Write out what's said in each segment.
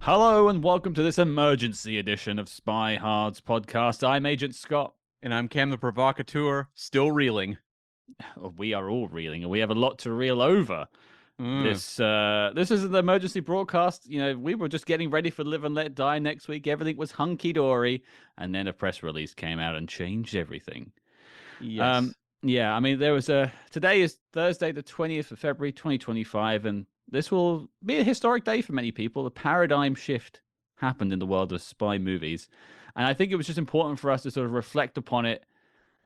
Hello and welcome to this emergency edition of Spyhards podcast. I'm Agent Scott. And I'm Cam the Provocateur, still reeling. We are all reeling, and we have a lot to reel over. Mm. This is an emergency broadcast. We were just getting ready for Live and Let Die next week. Everything was hunky dory, and then a press release came out and changed everything. Yes. Yeah, I mean, today is Thursday, the 20th of February, 2025, and this will be a historic day for many people. A paradigm shift happened in the world of spy movies. And I think it was just important for us to sort of reflect upon it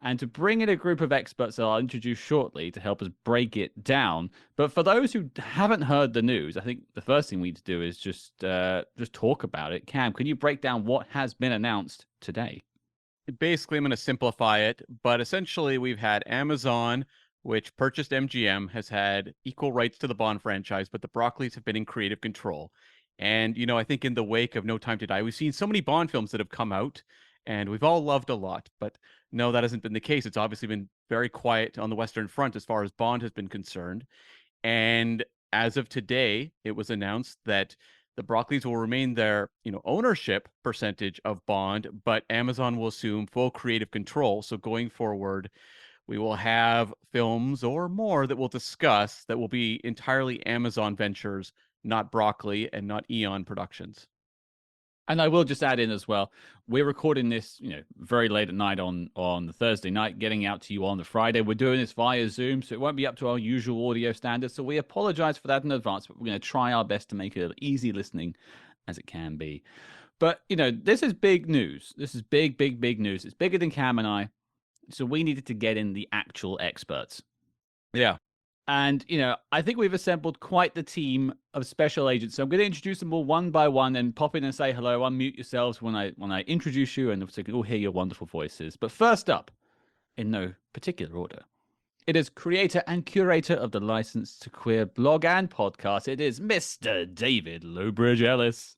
and to bring in a group of experts that I'll introduce shortly to help us break it down. But for those who haven't heard the news, I think the first thing we need to do is just talk about it. Cam, can you break down what has been announced today? Basically, I'm going to simplify it, but essentially, we've had Amazon, which purchased MGM, has had equal rights to the Bond franchise, but the Broccoli's have been in creative control. And, I think in the wake of No Time to Die, we've seen so many Bond films that have come out, and we've all loved a lot. But no, that hasn't been the case. It's obviously been very quiet on the Western Front as far as Bond has been concerned. And as of today, it was announced that the Broccoli's will remain their, ownership percentage of Bond, but Amazon will assume full creative control. So going forward, we will have films or more that we'll discuss that will be entirely Amazon ventures, not Broccoli and not Eon Productions. And I will just add in as well, we're recording this, very late at night on the Thursday night, getting out to you on the Friday. We're doing this via Zoom, so it won't be up to our usual audio standards. So we apologize for that in advance, but we're going to try our best to make it as easy listening as it can be. But, this is big news. This is big, big, big news. It's bigger than Cam and I. So we needed to get in the actual experts. Yeah. And, I think we've assembled quite the team of special agents. So I'm going to introduce them all one by one and pop in and say hello. Unmute yourselves when I introduce you, and so you can all hear your wonderful voices. But first up, in no particular order, it is creator and curator of the License to Queer blog and podcast. It is Mr. David Lowbridge-Ellis.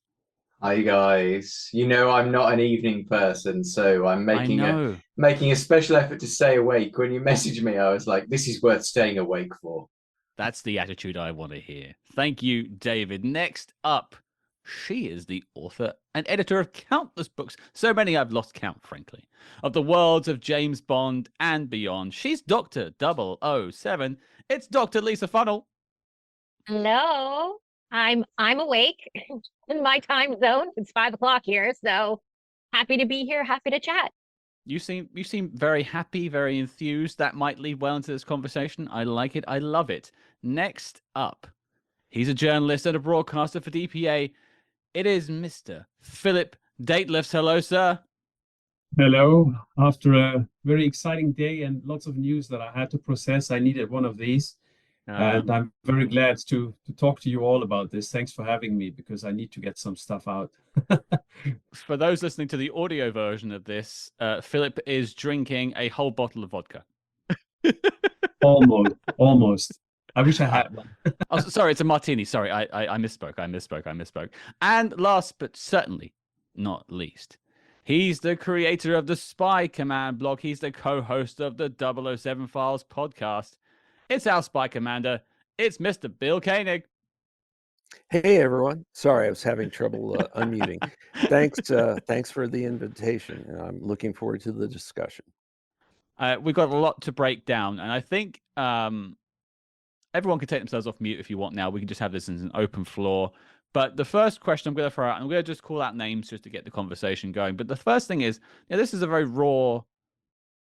Hi guys. I'm not an evening person, so I'm making a special effort to stay awake. When you messaged me, I was like, this is worth staying awake for. That's the attitude I want to hear. Thank you, David. Next up, she is the author and editor of countless books, so many I've lost count, frankly, of the worlds of James Bond and beyond. She's Dr. 007. It's Dr. Lisa Funnell. Hello. I'm awake in my time zone. It's 5 o'clock here, so happy to be here. Happy to chat. You seem very happy, very enthused. That might lead well into this conversation. I like it. I love it. Next up, he's a journalist and a broadcaster for DPA. It is Mr. Philip Dethlefs. Hello, sir. Hello. After a very exciting day and lots of news that I had to process, I needed one of these. And I'm very glad to talk to you all about this. Thanks for having me, because I need to get some stuff out. For those listening to the audio version of this, Philip is drinking a whole bottle of vodka. Almost. I wish I had one. Oh, sorry, it's a martini. Sorry, I misspoke. And last but certainly not least, he's the creator of the Spy Command blog. He's the co-host of the 007 Files podcast. It's our Spy Commander. It's Mr. Bill Koenig. Hey, everyone. Sorry, I was having trouble unmuting. Thanks for the invitation. I'm looking forward to the discussion. We've got a lot to break down, and I think everyone can take themselves off mute if you want now. We can just have this as an open floor. But the first question I'm going to throw out, and I'm going to just call out names just to get the conversation going. But the first thing is, this is a very raw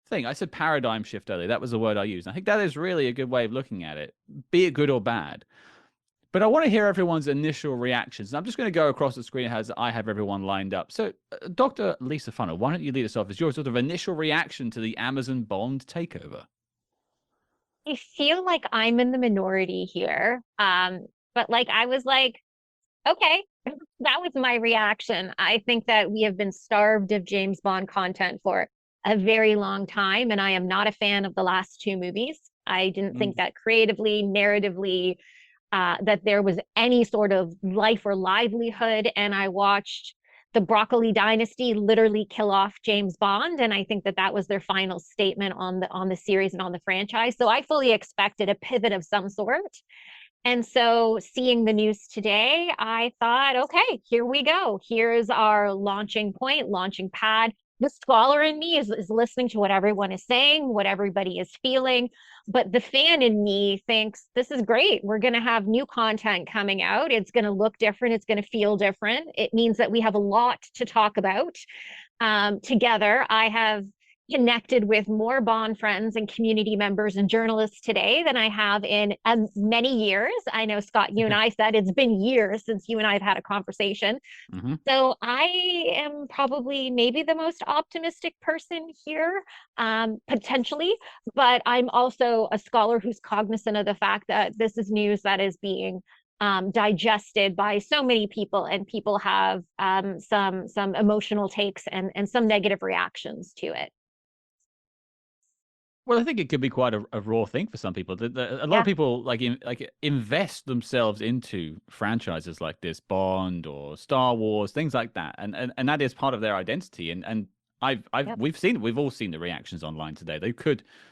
thing. I said paradigm shift earlier. That was the word I used. I think that is really a good way of looking at it, be it good or bad. But I want to hear everyone's initial reactions. And I'm just going to go across the screen as I have everyone lined up. So, Dr. Lisa Funnell, why don't you lead us off as your sort of initial reaction to the Amazon Bond takeover? I feel like I'm in the minority here. But I was like, okay, that was my reaction. I think that we have been starved of James Bond content for a very long time, and I am not a fan of the last two movies. I didn't think that creatively, narratively, that there was any sort of life or livelihood. And I watched the Broccoli dynasty literally kill off James Bond, and I think that that was their final statement on the series and on the franchise. So I fully expected a pivot of some sort. And so seeing the news today, I thought, okay, here we go. Here's our launching point, launching pad. The scholar in me is listening to what everyone is saying, what everybody is feeling. But the fan in me thinks this is great. We're going to have new content coming out. It's going to look different. It's going to feel different. It means that we have a lot to talk about together. I have connected with more Bond friends and community members and journalists today than I have in many years. I know, Scott, you and I said it's been years since you and I have had a conversation. Mm-hmm. So I am probably maybe the most optimistic person here, potentially, but I'm also a scholar who's cognizant of the fact that this is news that is being digested by so many people, and people have some emotional takes and some negative reactions to it. Well, I think it could be quite a raw thing for some people. A lot of people like invest themselves into franchises like this, Bond or Star Wars, things like that, and that is part of their identity. And we've all seen the reactions online today.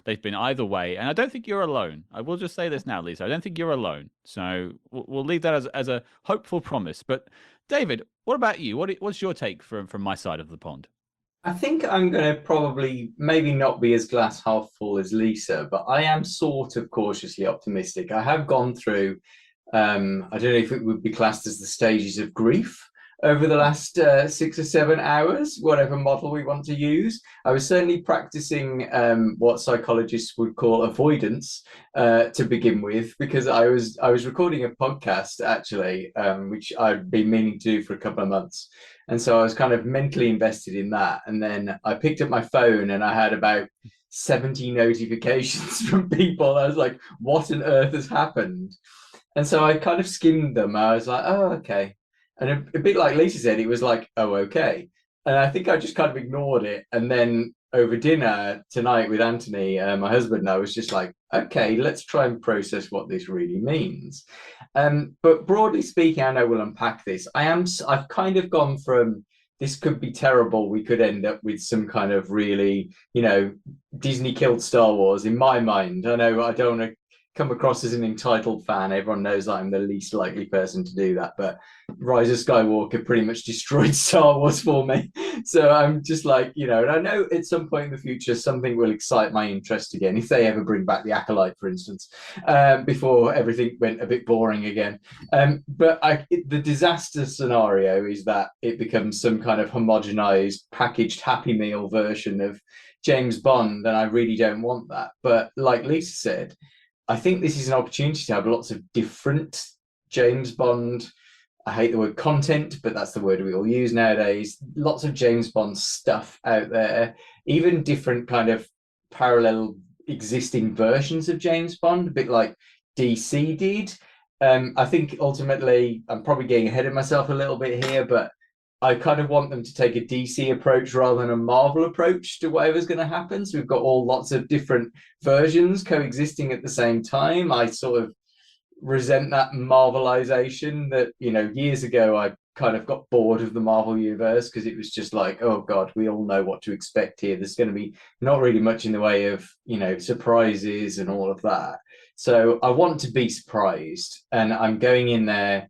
They've been either way, and I don't think you're alone. I will just say this now, Lisa. I don't think you're alone. So we'll leave that as a hopeful promise. But David, what about you? What's your take from my side of the pond? I think I'm going to probably maybe not be as glass half full as Lisa, but I am sort of cautiously optimistic. I have gone through, I don't know if it would be classed as the stages of grief over the last 6 or 7 hours, whatever model we want to use. I was certainly practicing what psychologists would call avoidance to begin with, because I was recording a podcast actually, which I'd been meaning to do for a couple of months. And so I was kind of mentally invested in that. And then I picked up my phone and I had about 70 notifications from people. I was like, what on earth has happened? And so I kind of skimmed them. I was like, oh, okay. And a bit like Lisa said, it was like, oh, okay. And I think I just kind of ignored it. And then over dinner tonight with Anthony, my husband, I was just like, okay, let's try and process what this really means. But broadly speaking, I know we'll unpack this. I've kind of gone from this could be terrible. We could end up with some kind of really, Disney killed Star Wars in my mind. I know I don't want to come across as an entitled fan. Everyone knows I'm the least likely person to do that, but Rise of Skywalker pretty much destroyed Star Wars for me. So I'm just like, and I know at some point in the future something will excite my interest again, if they ever bring back the Acolyte, for instance, before everything went a bit boring again. But the disaster scenario is that it becomes some kind of homogenized, packaged Happy Meal version of James Bond, and I really don't want that. But like Lisa said, I think this is an opportunity to have lots of different James Bond, I hate the word content, but that's the word we all use nowadays, lots of James Bond stuff out there, even different kind of parallel existing versions of James Bond, a bit like DC did. I think ultimately, I'm probably getting ahead of myself a little bit here, but I kind of want them to take a DC approach rather than a Marvel approach to whatever's going to happen. So we've got lots of different versions coexisting at the same time. I sort of resent that Marvelization that, years ago I kind of got bored of the Marvel universe because it was just like, oh God, we all know what to expect here. There's going to be not really much in the way of, surprises and all of that. So I want to be surprised, and I'm going in there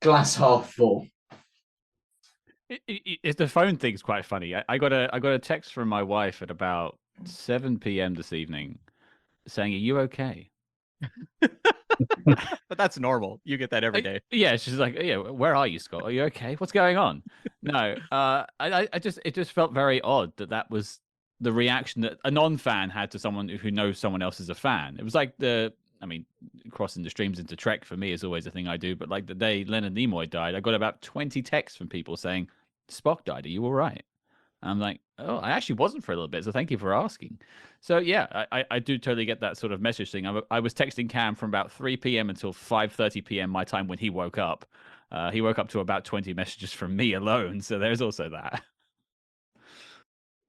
glass half full. The phone thing's quite funny. I got a text from my wife at about 7 p.m. this evening saying, "Are you okay?" But that's normal. You get that every day. Yeah, she's like, "Yeah, where are you, Scott? Are you okay? What's going on?" No, it just felt very odd that was the reaction that a non-fan had to someone who knows someone else is a fan. It was like crossing the streams into Trek for me is always a thing I do. But like the day Leonard Nimoy died, I got about 20 texts from people saying, "Spock died. Are you all right?" And I'm like, "Oh, I actually wasn't for a little bit. So thank you for asking." So yeah, I do totally get that sort of message thing. I was texting Cam from about 3 p.m. until 5:30 p.m. my time when he woke up. He woke up to about 20 messages from me alone. So there's also that.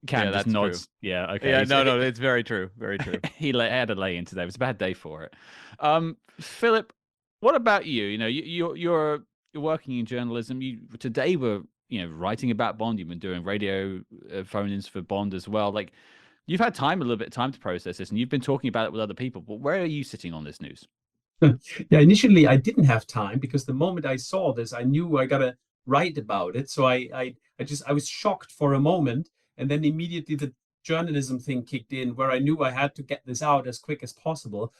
Cam just nods. True. Yeah. Okay. Yeah. No. It's very true. Very true. He had a lay in today. It was a bad day for it. Philip, what about you? You're working in journalism. You today were writing about Bond. You've been doing radio phone-ins for Bond as well. Like, you've had a little bit of time to process this, and you've been talking about it with other people. But where are you sitting on this news? Yeah, initially I didn't have time because the moment I saw this, I knew I gotta write about it. So I was shocked for a moment, and then immediately the journalism thing kicked in, where I knew I had to get this out as quick as possible.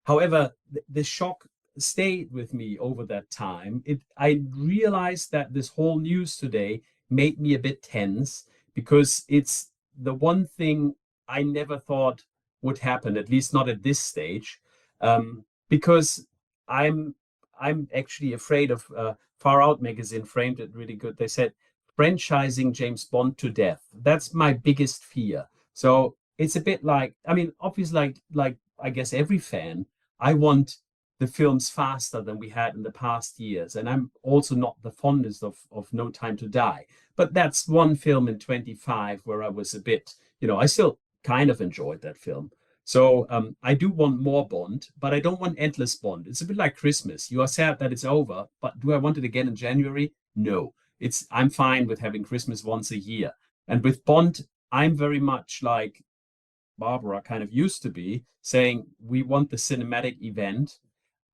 However, the shock stayed with me over that time. I realized that this whole news today made me a bit tense because it's the one thing I never thought would happen, at least not at this stage. Because I'm I'm actually afraid of Far Out magazine framed it really good. They said franchising James Bond to death. That's my biggest fear. So it's a bit like, I mean, obviously, like I guess every fan, I want the films faster than we had in the past years, and I'm also not the fondest of No Time to Die. But that's one film in 25 where I was a bit, I still kind of enjoyed that film. So I do want more Bond, but I don't want endless Bond. It's a bit like Christmas. You are sad that it's over, but do I want it again in January? No. I'm fine with having Christmas once a year. And with Bond, I'm very much like Barbara kind of used to be, saying we want the cinematic event.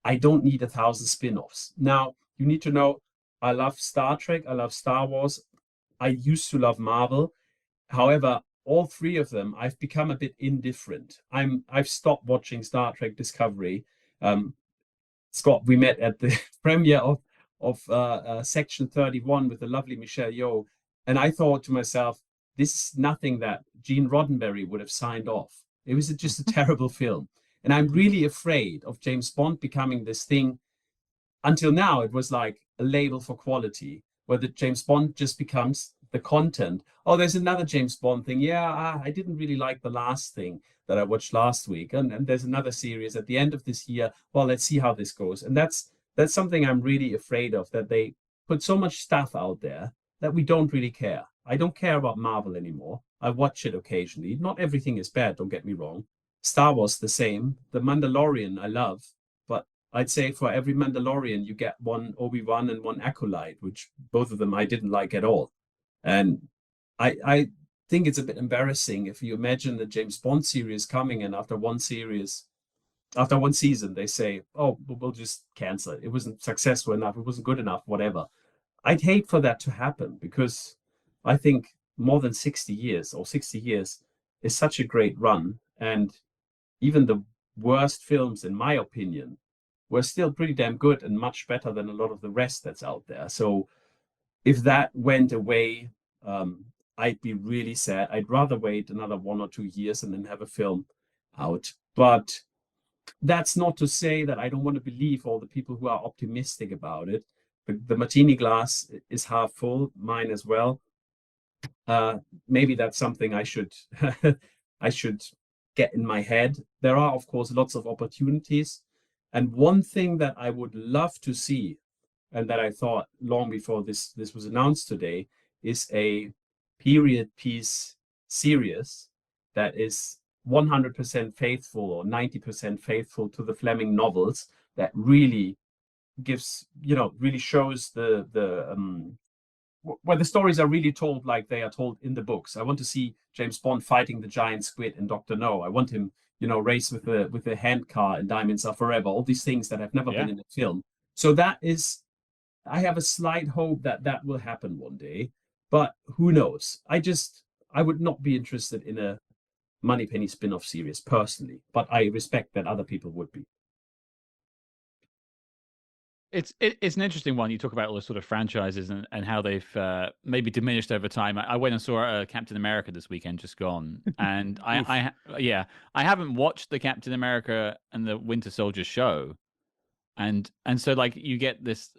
I don't need 1,000 spin-offs. Now, you need to know I love Star Trek, I love Star Wars. I used to love Marvel. However, all three of them, I've become a bit indifferent. I've stopped watching Star Trek Discovery. Um, Scott, we met at the premiere of Section 31 with the lovely Michelle Yeoh, and I thought to myself, this is nothing that Gene Roddenberry would have signed off. It was just a terrible film, and I'm really afraid of James Bond becoming this thing. Until now, it was like a label for quality, where the James Bond just becomes the content. Oh, there's another James Bond thing. Yeah, I didn't really like the last thing that I watched last week. And there's another series at the end of this year. Well, let's see how this goes. And that's something I'm really afraid of, that they put so much stuff out there that we don't really care. I don't care about Marvel anymore. I watch it occasionally. Not everything is bad, don't get me wrong. Star Wars, the same. The Mandalorian, I love. But I'd say for every Mandalorian, you get one Obi-Wan and one Acolyte, which both of them I didn't like at all. And I think it's a bit embarrassing if you imagine the James Bond series coming, and after one season, they say, oh, we'll just cancel it. It wasn't successful enough. It wasn't good enough, whatever. I'd hate for that to happen, because I think more than 60 years is such a great run. And even the worst films, in my opinion, were still pretty damn good and much better than a lot of the rest that's out there. So if that went away, I'd be really sad. I'd rather wait another 1 or 2 years and then have a film out. But that's not to say that I don't want to believe all the people who are optimistic about it. The martini glass is half full, mine as well. Maybe that's something I should I should get in my head. There are, of course, lots of opportunities. And one thing that I would love to see, and that I thought long before this was announced today, is a period piece series that is 100% faithful or 90% faithful to the Fleming novels, that really gives, really shows the where the stories are really told like they are told in the books. I want to see James Bond fighting the giant squid in Doctor No. I want him, race with the hand car in Diamonds Are Forever. All these things that have never been in a film. So that is, I have a slight hope that that will happen one day, but who knows? I would not be interested in a Moneypenny spin-off series personally, but I respect that other people would be. It's an interesting one. You talk about all the sort of franchises and how they've maybe diminished over time. I went and saw Captain America this weekend, just gone, and I haven't watched the Captain America and the Winter Soldier show, and so like you get this,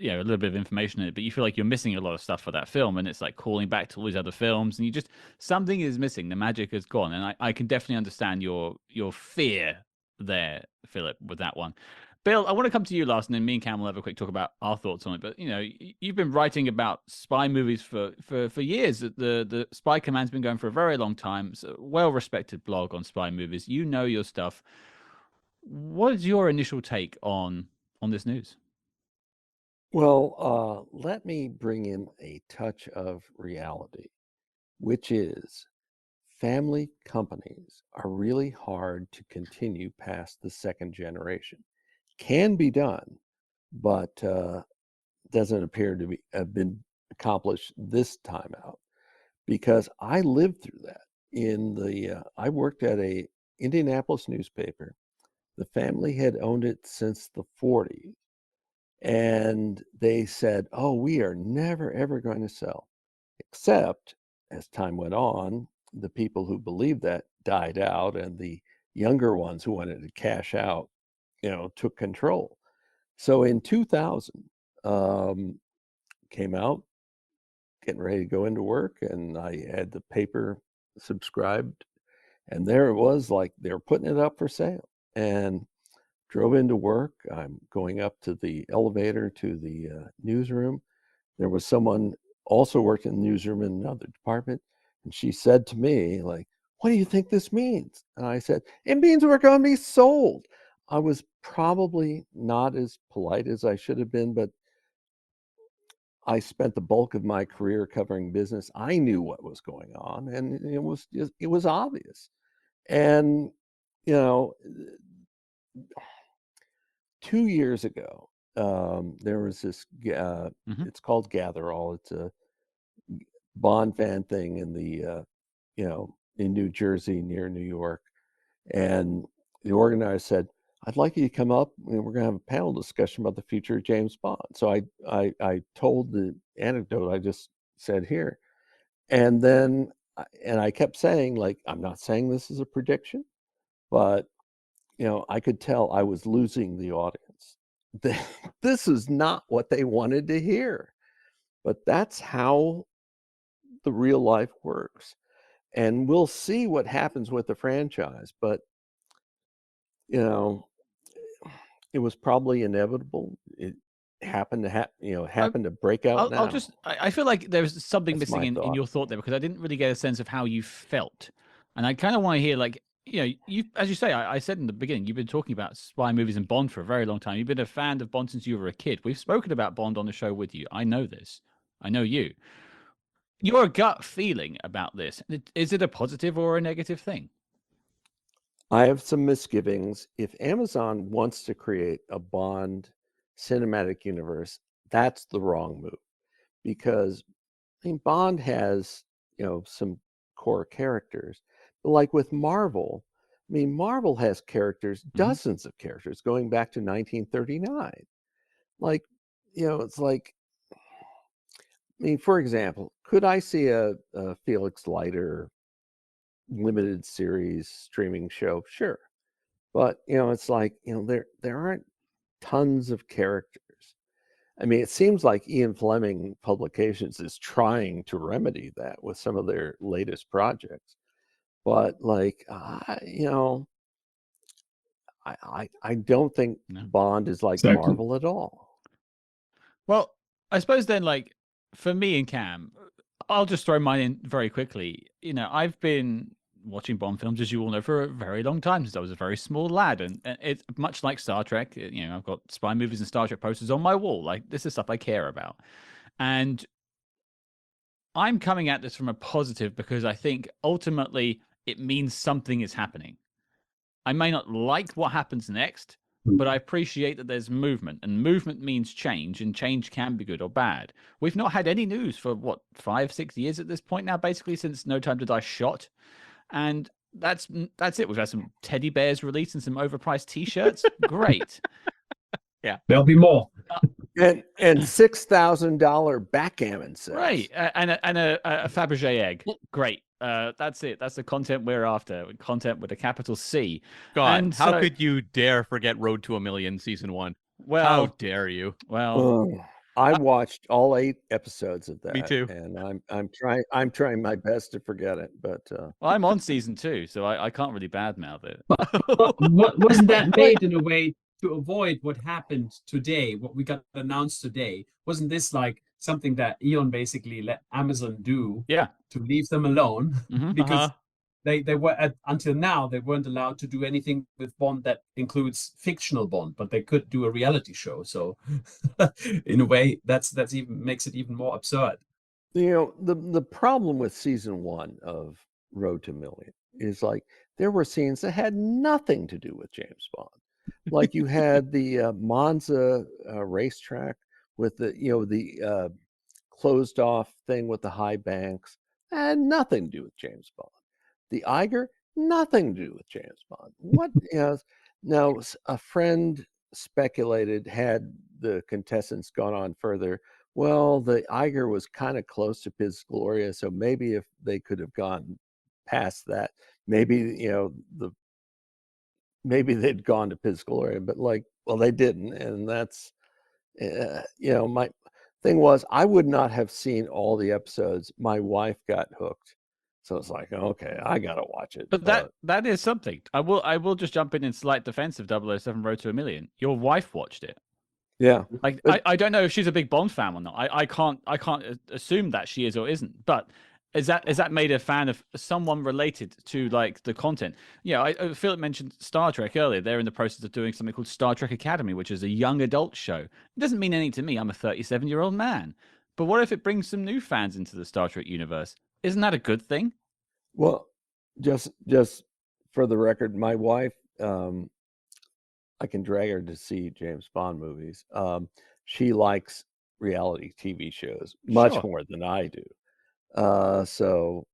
a little bit of information in it, but you feel like you're missing a lot of stuff for that film, and it's like calling back to all these other films, and something is missing. The magic is gone, and I can definitely understand your fear there, Philip, with that one. Bill, I want to come to you last, and then me and Cam will have a quick talk about our thoughts on it. But you've been writing about spy movies for years. The Spy Command's been going for a very long time. It's a well-respected blog on spy movies. You know your stuff. What is your initial take on this news? Well, let me bring in a touch of reality, which is family companies are really hard to continue past the second generation. can be done, but doesn't appear to have been accomplished this time out, because I lived through that. I worked at a Indianapolis newspaper. The family had owned it since the 40s. And they said, oh, we are never, ever going to sell. Except as time went on, the people who believed that died out, and the younger ones who wanted to cash out, took control. So in 2000, came out, getting ready to go into work, and I had the paper subscribed, and there it was, like they were putting it up for sale. And drove into work. I'm going up to the elevator to the newsroom. There was someone also worked in the newsroom in another department, and she said to me, like, what do you think this means? And I said, it means we're going to be sold. I was probably not as polite as I should have been, but I spent the bulk of my career covering business. I knew what was going on, and it was obvious. And 2 years ago, there was this, it's called Gather All. It's a Bond fan thing in the, in New Jersey near New York. And the organizer said, I'd like you to come up and we're going to have a panel discussion about the future of James Bond. So I told the anecdote I just said here. And then, and I kept saying, like, I'm not saying this is a prediction, but I could tell I was losing the audience. This is not what they wanted to hear, but that's how the real life works. And we'll see what happens with the franchise, but it was probably inevitable. It happened to happened to break out now. I feel like there's something That's missing in your thought there, because I didn't really get a sense of how you felt. And I kind of want to hear, like, you, as you say, I said in the beginning, you've been talking about spy movies and Bond for a very long time. You've been a fan of Bond since you were a kid. We've spoken about Bond on the show with you. I know this. I know you. Your gut feeling about this, is it a positive or a negative thing? I have some misgivings. If Amazon wants to create a Bond cinematic universe, that's the wrong move, because Bond has, some core characters. But like with Marvel, Marvel has characters, dozens of characters going back to 1939. Like, it's like, for example, could I see a Felix Leiter limited series streaming show? Sure. But, it's like, there aren't tons of characters. It seems like Ian Fleming Publications is trying to remedy that with some of their latest projects. But like, I don't think Bond is like Marvel at all. Well, I suppose then, like, for me and Cam, I'll just throw mine in very quickly. I've been watching Bond films, as you all know, for a very long time, since I was a very small lad, and it's much like Star Trek. I've got spy movies and Star Trek posters on my wall. Like, this is stuff I care about, and I'm coming at this from a positive, because I think ultimately it means something is happening. I may not like what happens next, but I appreciate that there's movement, and movement means change, and change can be good or bad. We've not had any news for 5-6 years at this point now, basically, since No Time to Die shot. And that's it. We've had some teddy bears released and some overpriced T-shirts. Great. Yeah, there'll be more. And $6,000 backgammon sets. Right, and a Fabergé egg. Great. That's it. That's the content we're after. Content with a capital C. God, and how could you dare forget Road to a Million season 1? Well, how dare you? Well, I watched all 8 episodes of that. Me too. And I'm trying my best to forget it, but well, I'm on season 2, so I can't really badmouth it. But wasn't that made in a way to avoid what happened today, what we got announced today? Wasn't this like something that Eon basically let Amazon do? Yeah. To leave them alone, because they were until now they weren't allowed to do anything with Bond that includes fictional Bond, but they could do a reality show. So, in a way, that's even makes it even more absurd. The problem with season 1 of Road to Million is, like, there were scenes that had nothing to do with James Bond. Like you had the Monza racetrack with the closed off thing with the high banks. Had nothing to do with James Bond. The Eiger, nothing to do with James Bond. What? Now, a friend speculated, had the contestants gone on further, well, the Eiger was kind of close to Piz Gloria, so maybe if they could have gone past that, maybe maybe they'd gone to Piz Gloria, but well, they didn't, and that's my thing was, I would not have seen all the episodes. My wife got hooked, so it's like, okay, I gotta watch it. But that is something. I will just jump in slight defense of 007 Road to a Million. Your wife watched it. Yeah. Like, I don't know if she's a big Bond fan or not. I can't assume that she is or isn't. But is that made a fan of someone related to like the content? Philip mentioned Star Trek earlier. They're in the process of doing something called Star Trek Academy, which is a young adult show. It doesn't mean anything to me. I'm a 37-year-old man. But what if it brings some new fans into the Star Trek universe? Isn't that a good thing? Well, just for the record, my wife, I can drag her to see James Bond movies. She likes reality TV shows much more than I do. So,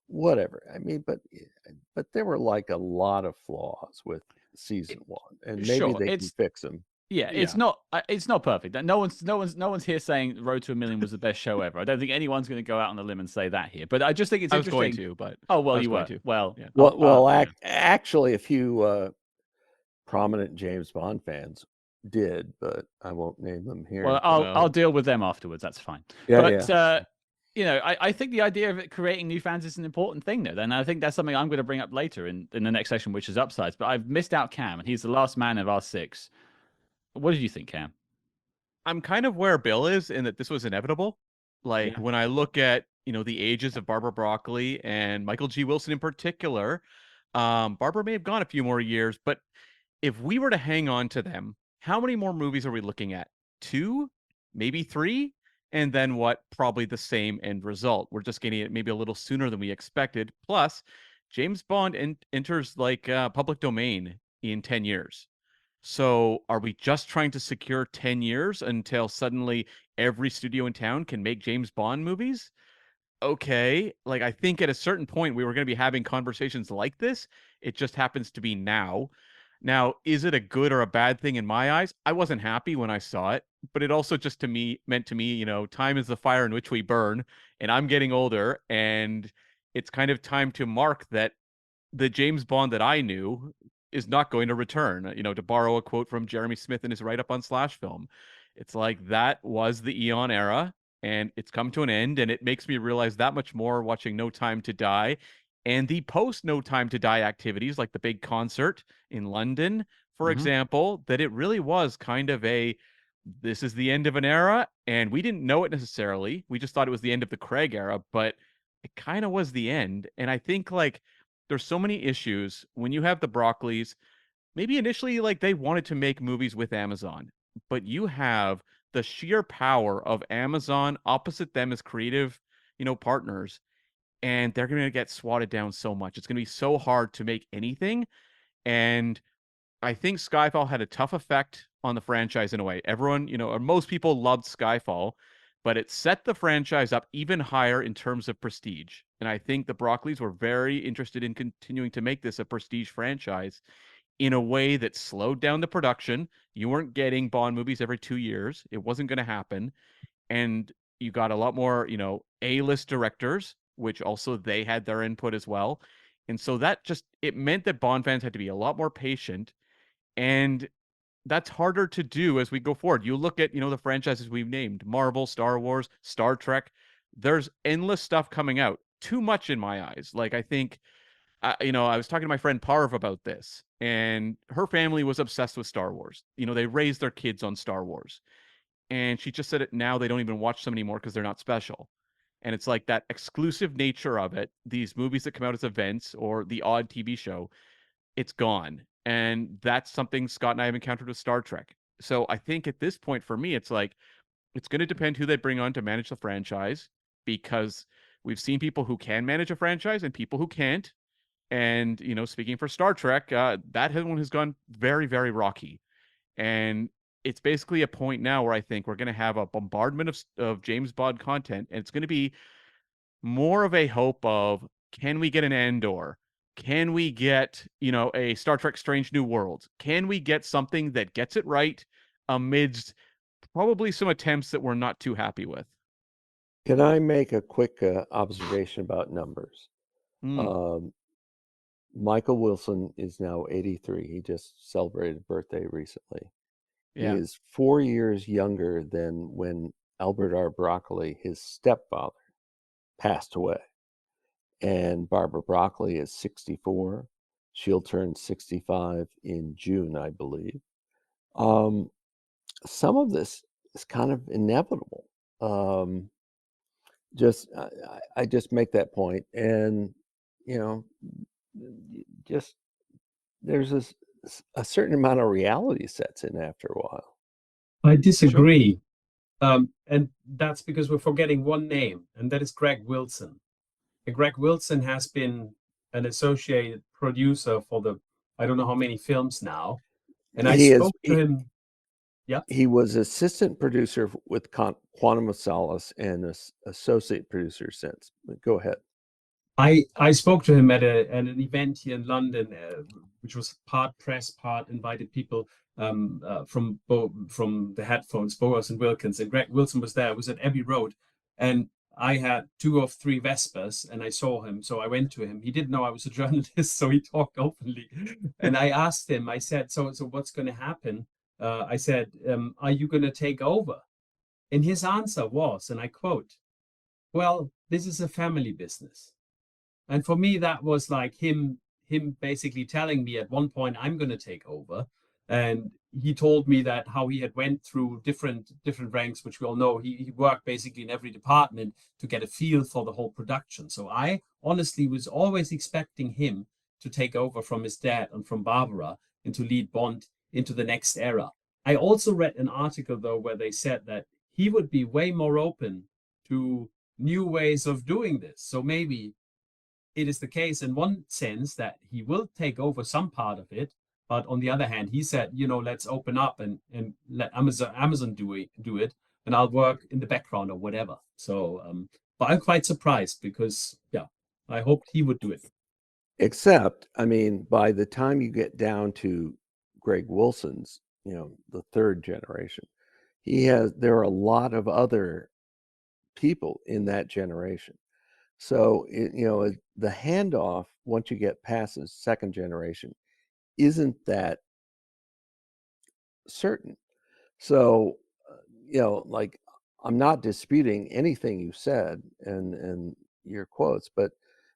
whatever. I mean, but there were like a lot of flaws with season 1, and maybe they can fix them. Yeah, it's not perfect. No one's here saying Road to a Million was the best show ever. I don't think anyone's going to go out on a limb and say that here. But I just think it's interesting. I was going to, but you were. Well, yeah. Actually, a few prominent James Bond fans did, but I won't name them here. Well, I'll deal with them afterwards. That's fine. I think the idea of it creating new fans is an important thing, though. And I think that's something I'm going to bring up later in the next section, which is upsides. But I've missed out Cam, and he's the last man of our 6. What did you think, Cam? I'm kind of where Bill is in that this was inevitable. When I look at, the ages of Barbara Broccoli and Michael G. Wilson in particular, Barbara may have gone a few more years, but if we were to hang on to them, how many more movies are we looking at? 2, maybe 3? And then what? Probably the same end result. We're just getting it maybe a little sooner than we expected. Plus, James Bond enters public domain in 10 years. So are we just trying to secure 10 years until suddenly every studio in town can make James Bond movies? Okay. I think at a certain point we were going to be having conversations like this. It just happens to be now. Now, is it a good or a bad thing in my eyes? I wasn't happy when I saw it, but it also just meant to me, time is the fire in which we burn, and I'm getting older, and it's kind of time to mark that the James Bond that I knew is not going to return. To borrow a quote from Jeremy Smith in his write-up on Slash Film, it's like that was the Eon era, and it's come to an end, and it makes me realize that much more watching No Time to Die. And the post No Time to Die activities, like the big concert in London, for example, that it really was kind of this is the end of an era, and we didn't know it necessarily. We just thought it was the end of the Craig era, but it kind of was the end. And I think there's so many issues when you have the Broccoli's. Maybe initially they wanted to make movies with Amazon, but you have the sheer power of Amazon opposite them as creative, partners. And they're going to get swatted down so much. It's going to be so hard to make anything. And I think Skyfall had a tough effect on the franchise in a way. Everyone, or most people loved Skyfall, but it set the franchise up even higher in terms of prestige. And I think the Broccoli's were very interested in continuing to make this a prestige franchise in a way that slowed down the production. You weren't getting Bond movies every 2 years. It wasn't going to happen. And you got a lot more, A-list directors, which also they had their input as well. And so it meant that Bond fans had to be a lot more patient. And that's harder to do as we go forward. You look at, the franchises we've named, Marvel, Star Wars, Star Trek, there's endless stuff coming out. Too much in my eyes. I think, I was talking to my friend Parv about this, and her family was obsessed with Star Wars. They raised their kids on Star Wars. And she just said it now they don't even watch them anymore because they're not special. And it's like that exclusive nature of it, these movies that come out as events or the odd TV show, it's gone. And that's something Scott and I have encountered with Star Trek. So I think at this point for me, it's going to depend who they bring on to manage the franchise, because we've seen people who can manage a franchise and people who can't. And, speaking for Star Trek, that one has gone very, very rocky. And it's basically a point now where I think we're going to have a bombardment of James Bond content. And it's going to be more of a hope of, can we get an Andor? Can we get, a Star Trek Strange New Worlds? Can we get something that gets it right amidst probably some attempts that we're not too happy with? Can I make a quick observation about numbers? Mm. Michael Wilson is now 83. He just celebrated a birthday recently. Yeah. He is 4 years younger than when Albert R. Broccoli, his stepfather, passed away. And Barbara Broccoli is 64. She'll turn 65 in June, I believe. Some of this is kind of inevitable. I just make that point, and just there's a certain amount of reality sets in after a while. I disagree. And that's because we're forgetting one name, and that is Greg Wilson. And Greg Wilson has been an associated producer for I don't know how many films now. And I spoke to him. Yeah. He was assistant producer with Quantum of Solace and associate producer since. Go ahead. I spoke to him at an event here in London, which was part press, part invited people from the headphones, Boas and Wilkins, and Greg Wilson was there. I was at Abbey Road, and I had 2 or 3 Vespers, and I saw him, so I went to him. He didn't know I was a journalist, so he talked openly. And I asked him, I said, so what's going to happen? I said, are you going to take over? And his answer was, and I quote, well, this is a family business. And for me, that was like him basically telling me at one point, I'm going to take over. And he told me that how he had went through different ranks, which we all know. He worked basically in every department to get a feel for the whole production. So I honestly was always expecting him to take over from his dad and from Barbara and to lead Bond into the next era. I also read an article, though, where they said that he would be way more open to new ways of doing this. So maybe it is the case in one sense that he will take over some part of it, but on the other hand, he said, let's open up and let Amazon do it, and I'll work in the background or whatever. So, but I'm quite surprised because, I hoped he would do it. Except, I mean, by the time you get down to Greg Wilson's, the 3rd generation, there are a lot of other people in that generation. So, the handoff, once you get past the 2nd generation, isn't that certain. So, like, I'm not disputing anything you said and your quotes, but,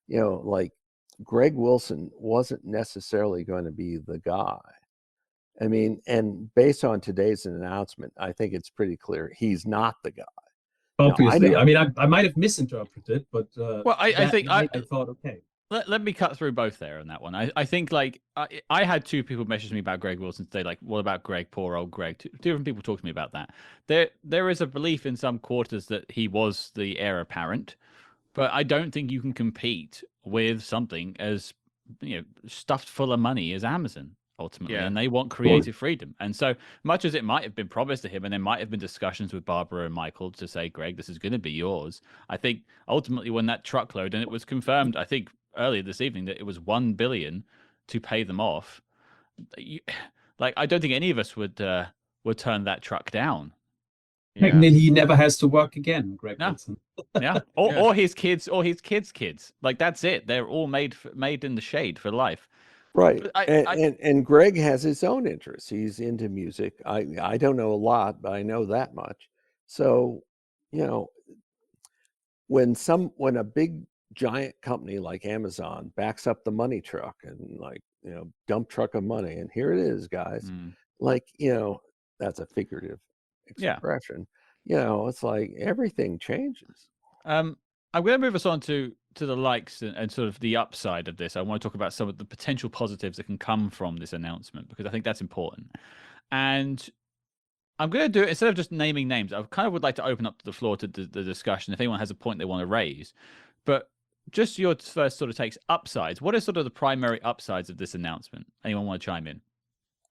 like, Greg Wilson wasn't necessarily going to be the guy. I mean, and based on today's announcement, I think it's pretty clear he's not the guy. Obviously, I might have misinterpreted, but well, I think I thought, okay. Let me cut through both there on that one. I think, like, I had 2 people message me about Greg Wilson today. Like, what about Greg? Poor old Greg. 2 different people talk to me about that. There is a belief in some quarters that he was the heir apparent, but I don't think you can compete with something as stuffed full of money as Amazon. Ultimately, and they want creative freedom. And so much as it might have been promised to him, and there might have been discussions with Barbara and Michael to say, Greg, this is going to be yours. I think ultimately when that truckload, and it was confirmed, I think earlier this evening, that it was $1 billion to pay them off. I don't think any of us would turn that truck down. Technically, he never has to work again, Greg Wilson. Or his kids, or his kids' kids. Like, that's it. They're all made in the shade for life. Right. And Greg has his own interests. He's into music. I don't know a lot, but I know that much. So, when a big giant company like Amazon backs up the money truck and, like, dump truck of money, and here it is, guys, like, that's a figurative expression. It's like everything changes. I'm going to move us on to the likes and sort of the upside of this. I want to talk about some of the potential positives that can come from this announcement, because I think that's important. And I'm going to do it instead of just naming names. I kind of would like to open up the floor to the discussion if anyone has a point they want to raise. But just your first sort of takes upsides. What are sort of the primary upsides of this announcement? Anyone want to chime in?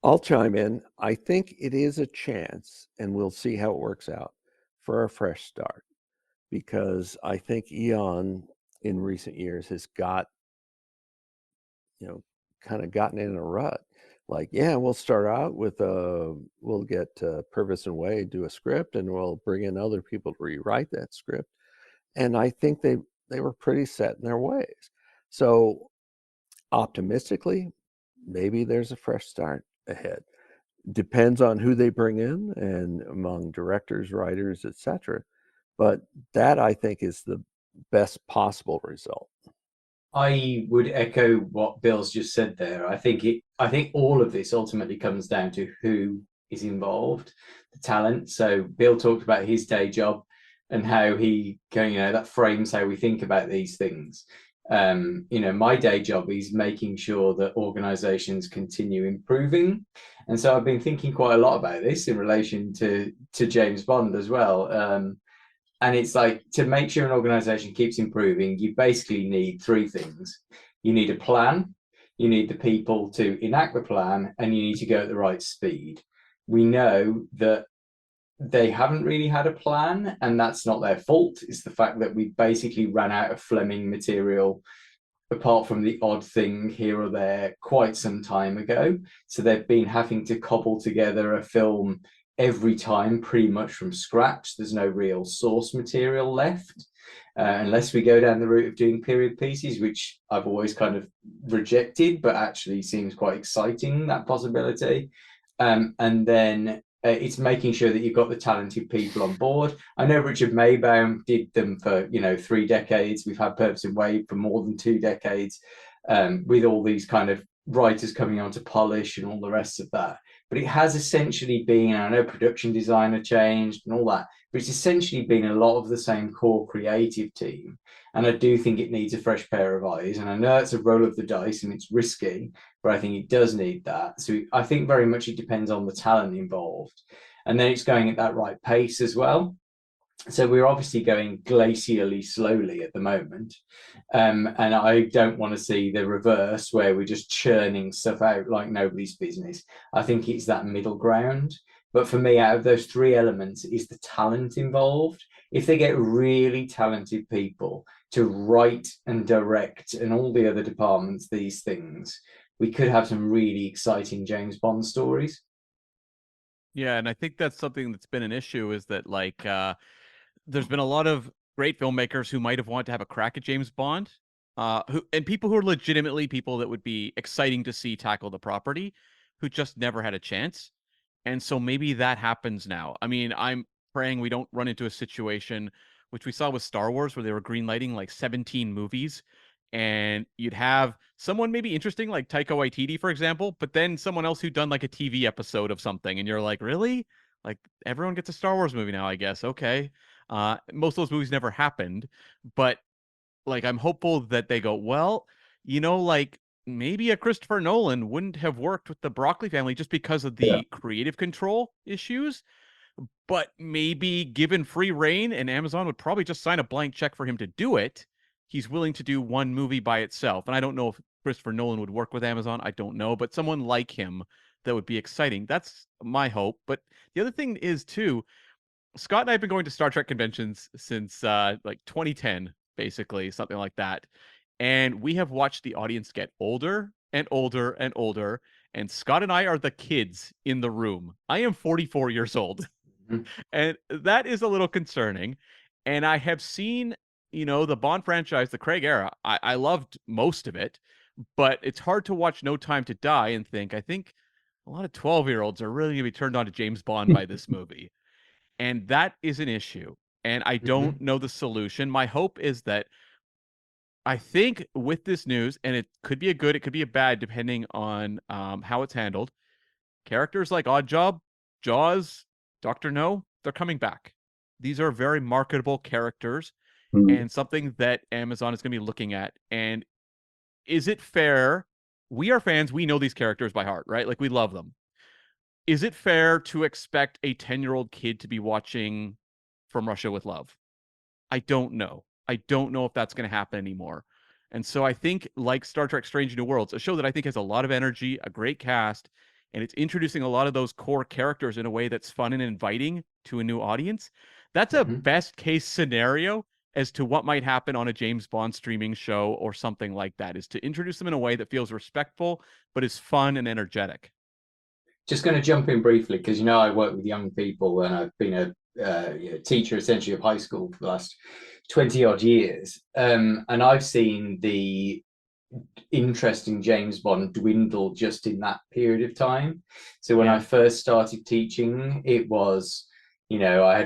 I'll chime in. I think it is a chance, and we'll see how it works out, for a fresh start, because I think Eon in recent years has got, kind of gotten in a rut. Like, yeah, we'll start out with we'll get Purvis and Wade do a script, and we'll bring in other people to rewrite that script. And I think they were pretty set in their ways. So optimistically, maybe there's a fresh start ahead. Depends on who they bring in and among directors, writers, etc. But that, I think, is the best possible result. I would echo what Bill's just said there. I think all of this ultimately comes down to who is involved, the talent. So Bill talked about his day job and how that frames how we think about these things. My day job is making sure that organizations continue improving. And so I've been thinking quite a lot about this in relation to James Bond as well. And it's like, to make sure an organization keeps improving, you basically need three things. You need a plan, you need the people to enact the plan, and you need to go at the right speed. We know that they haven't really had a plan, and that's not their fault. It's the fact that we basically ran out of Fleming material, apart from the odd thing here or there, quite some time ago. So they've been having to cobble together a film every time pretty much from scratch. There's no real source material left, unless we go down the route of doing period pieces, which I've always kind of rejected, but actually seems quite exciting, that possibility. And then it's making sure that you've got the talented people on board. I know Richard Maybaum did them for 3 decades. We've had Purvis and Wade for more than 2 decades, with all these kind of writers coming on to polish and all the rest of that. But it has essentially been, I know production designer changed and all that, but it's essentially been a lot of the same core creative team. And I do think it needs a fresh pair of eyes. And I know it's a roll of the dice and it's risky, but I think it does need that. So I think very much it depends on the talent involved. And then it's going at that right pace as well. So we're obviously going glacially slowly at the moment. And I don't want to see the reverse where we're just churning stuff out like nobody's business. I think it's that middle ground. But for me, out of those 3 elements is the talent involved. If they get really talented people to write and direct and all the other departments, these things, we could have some really exciting James Bond stories. Yeah, and I think that's something that's been an issue, is that there's been a lot of great filmmakers who might have wanted to have a crack at James Bond, and people who are legitimately people that would be exciting to see tackle the property, who just never had a chance. And so maybe that happens now. I mean, I'm praying we don't run into a situation which we saw with Star Wars, where they were greenlighting like 17 movies, and you'd have someone maybe interesting like Taika Waititi, for example, but then someone else who'd done like a TV episode of something, and you're like, really? Like, everyone gets a Star Wars movie now, I guess. Okay. Most of those movies never happened, but like, I'm hopeful that they go, well, like, maybe a Christopher Nolan wouldn't have worked with the Broccoli family just because of the creative control issues, but maybe given free reign, and Amazon would probably just sign a blank check for him to do it, he's willing to do one movie by itself. And I don't know if Christopher Nolan would work with Amazon. I don't know, but someone like him that would be exciting. That's my hope. But the other thing is, too, Scott and I have been going to Star Trek conventions since like 2010, basically, something like that. And we have watched the audience get older and older and older. And Scott and I are the kids in the room. I am 44 years old. And that is a little concerning. And I have seen, the Bond franchise, the Craig era. I loved most of it, but it's hard to watch No Time to Die and think, I think a lot of 12-year-olds are really going to be turned on to James Bond by this movie. And that is an issue. And I don't know the solution. My hope is that, I think with this news, and it could be a good, it could be a bad, depending on how it's handled, characters like Oddjob, Jaws, Dr. No, they're coming back. These are very marketable characters, and something that Amazon is going to be looking at. And is it fair? We are fans. We know these characters by heart, right? Like, we love them. Is it fair to expect a 10-year-old kid to be watching From Russia with Love? I don't know. I don't know if that's going to happen anymore. And so I think, like Star Trek Strange New Worlds, a show that I think has a lot of energy, a great cast, and it's introducing a lot of those core characters in a way that's fun and inviting to a new audience. That's a best case scenario as to what might happen on a James Bond streaming show or something like that, is to introduce them in a way that feels respectful, but is fun and energetic. Just going to jump in briefly, because, you know, I work with young people and I've been a teacher essentially of high school for the last 20 odd years. And I've seen the interest in James Bond dwindle just in that period of time. So when I first started teaching, it was, you know, I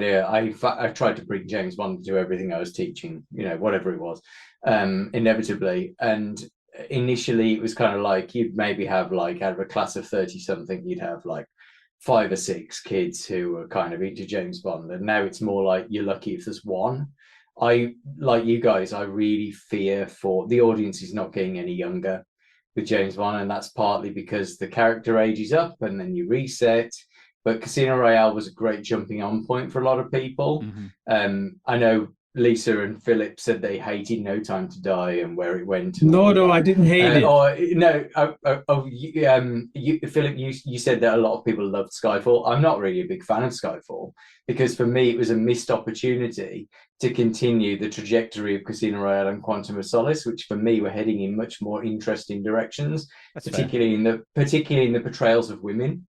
tried to bring James Bond to everything I was teaching, you know, whatever it was, inevitably. And initially it was kind of like, you'd maybe have like, out of a class of 30 something, you'd have like 5 or 6 kids who were kind of into James Bond. And now it's more like, you're lucky if there's one. I, like you guys, I really fear for the audience is not getting any younger with James Bond, and that's partly because the character ages up and then you reset. But Casino Royale was a great jumping on point for a lot of people. I know Lisa and Philip said they hated No Time to Die and where it went. No, I didn't hate it. Philip, you said that a lot of people loved Skyfall. I'm not really a big fan of Skyfall, because for me it was a missed opportunity to continue the trajectory of Casino Royale and Quantum of Solace, which for me were heading in much more interesting directions, particularly in the portrayals of women.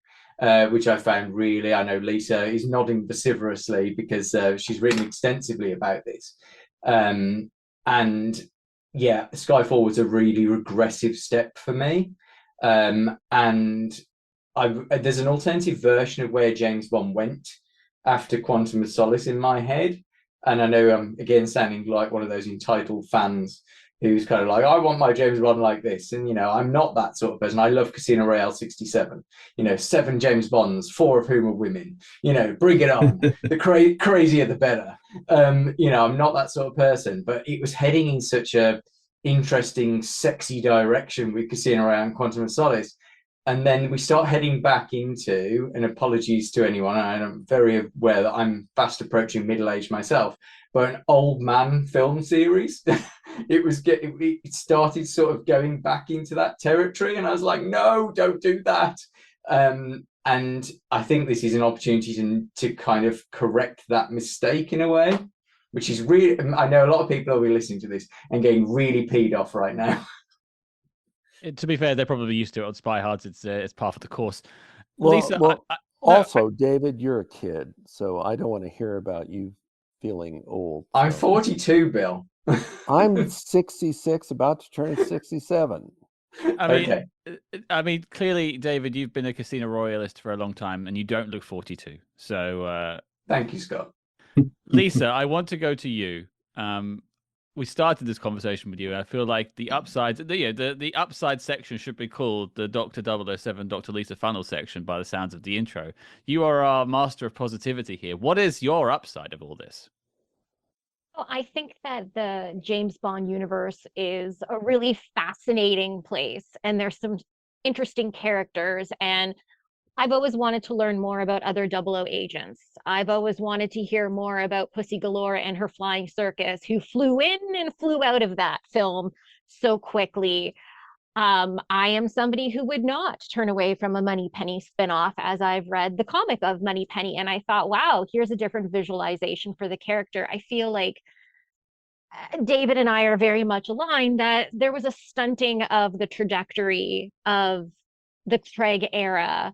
Which I found really, I know Lisa is nodding vociferously because she's written extensively about this. And yeah, Skyfall was a really regressive step for me. And there's an alternative version of where James Bond went after Quantum of Solace in my head. And I know I'm again sounding like one of those entitled fans who's kind of like, I want my James Bond like this. And, you know, I'm not that sort of person. I love Casino Royale 67, you know, 7 James Bonds, 4 of whom are women, you know, bring it on. The crazier, the better. You know, I'm not that sort of person, but it was heading in such a interesting, sexy direction with Casino Royale and Quantum of Solace. And then we start heading back into, and apologies to anyone, and I'm very aware that I'm fast approaching middle age myself, but an old man film series. It started sort of going back into that territory, and I was like, no, don't do that. And I think this is an opportunity to kind of correct that mistake in a way, which is really, I know a lot of people will be listening to this and getting really peed off right now. To be fair, they're probably used to it on Spyhards. It's part of the course. Well, Lisa, David, you're a kid, so I don't want to hear about you feeling old. I'm 42, Bill. I'm 66, about to turn 67. I mean, clearly, David, you've been a Casino Royalist for a long time, and you don't look 42. So, thank you, Scott. Lisa, I want to go to you. We started this conversation with you, and I feel like the upsides, the upside section should be called the Dr. 007, Dr. Lisa Funnell section by the sounds of the intro. You are our master of positivity here. What is your upside of all this? Well, I think that the James Bond universe is a really fascinating place, and there's some interesting characters, and I've always wanted to learn more about other 00 agents. I've always wanted to hear more about Pussy Galore and her flying circus, who flew in and flew out of that film so quickly. I am somebody who would not turn away from a Moneypenny spinoff, as I've read the comic of Moneypenny, and I thought, wow, here's a different visualization for the character. I feel like David and I are very much aligned that there was a stunting of the trajectory of the Craig era,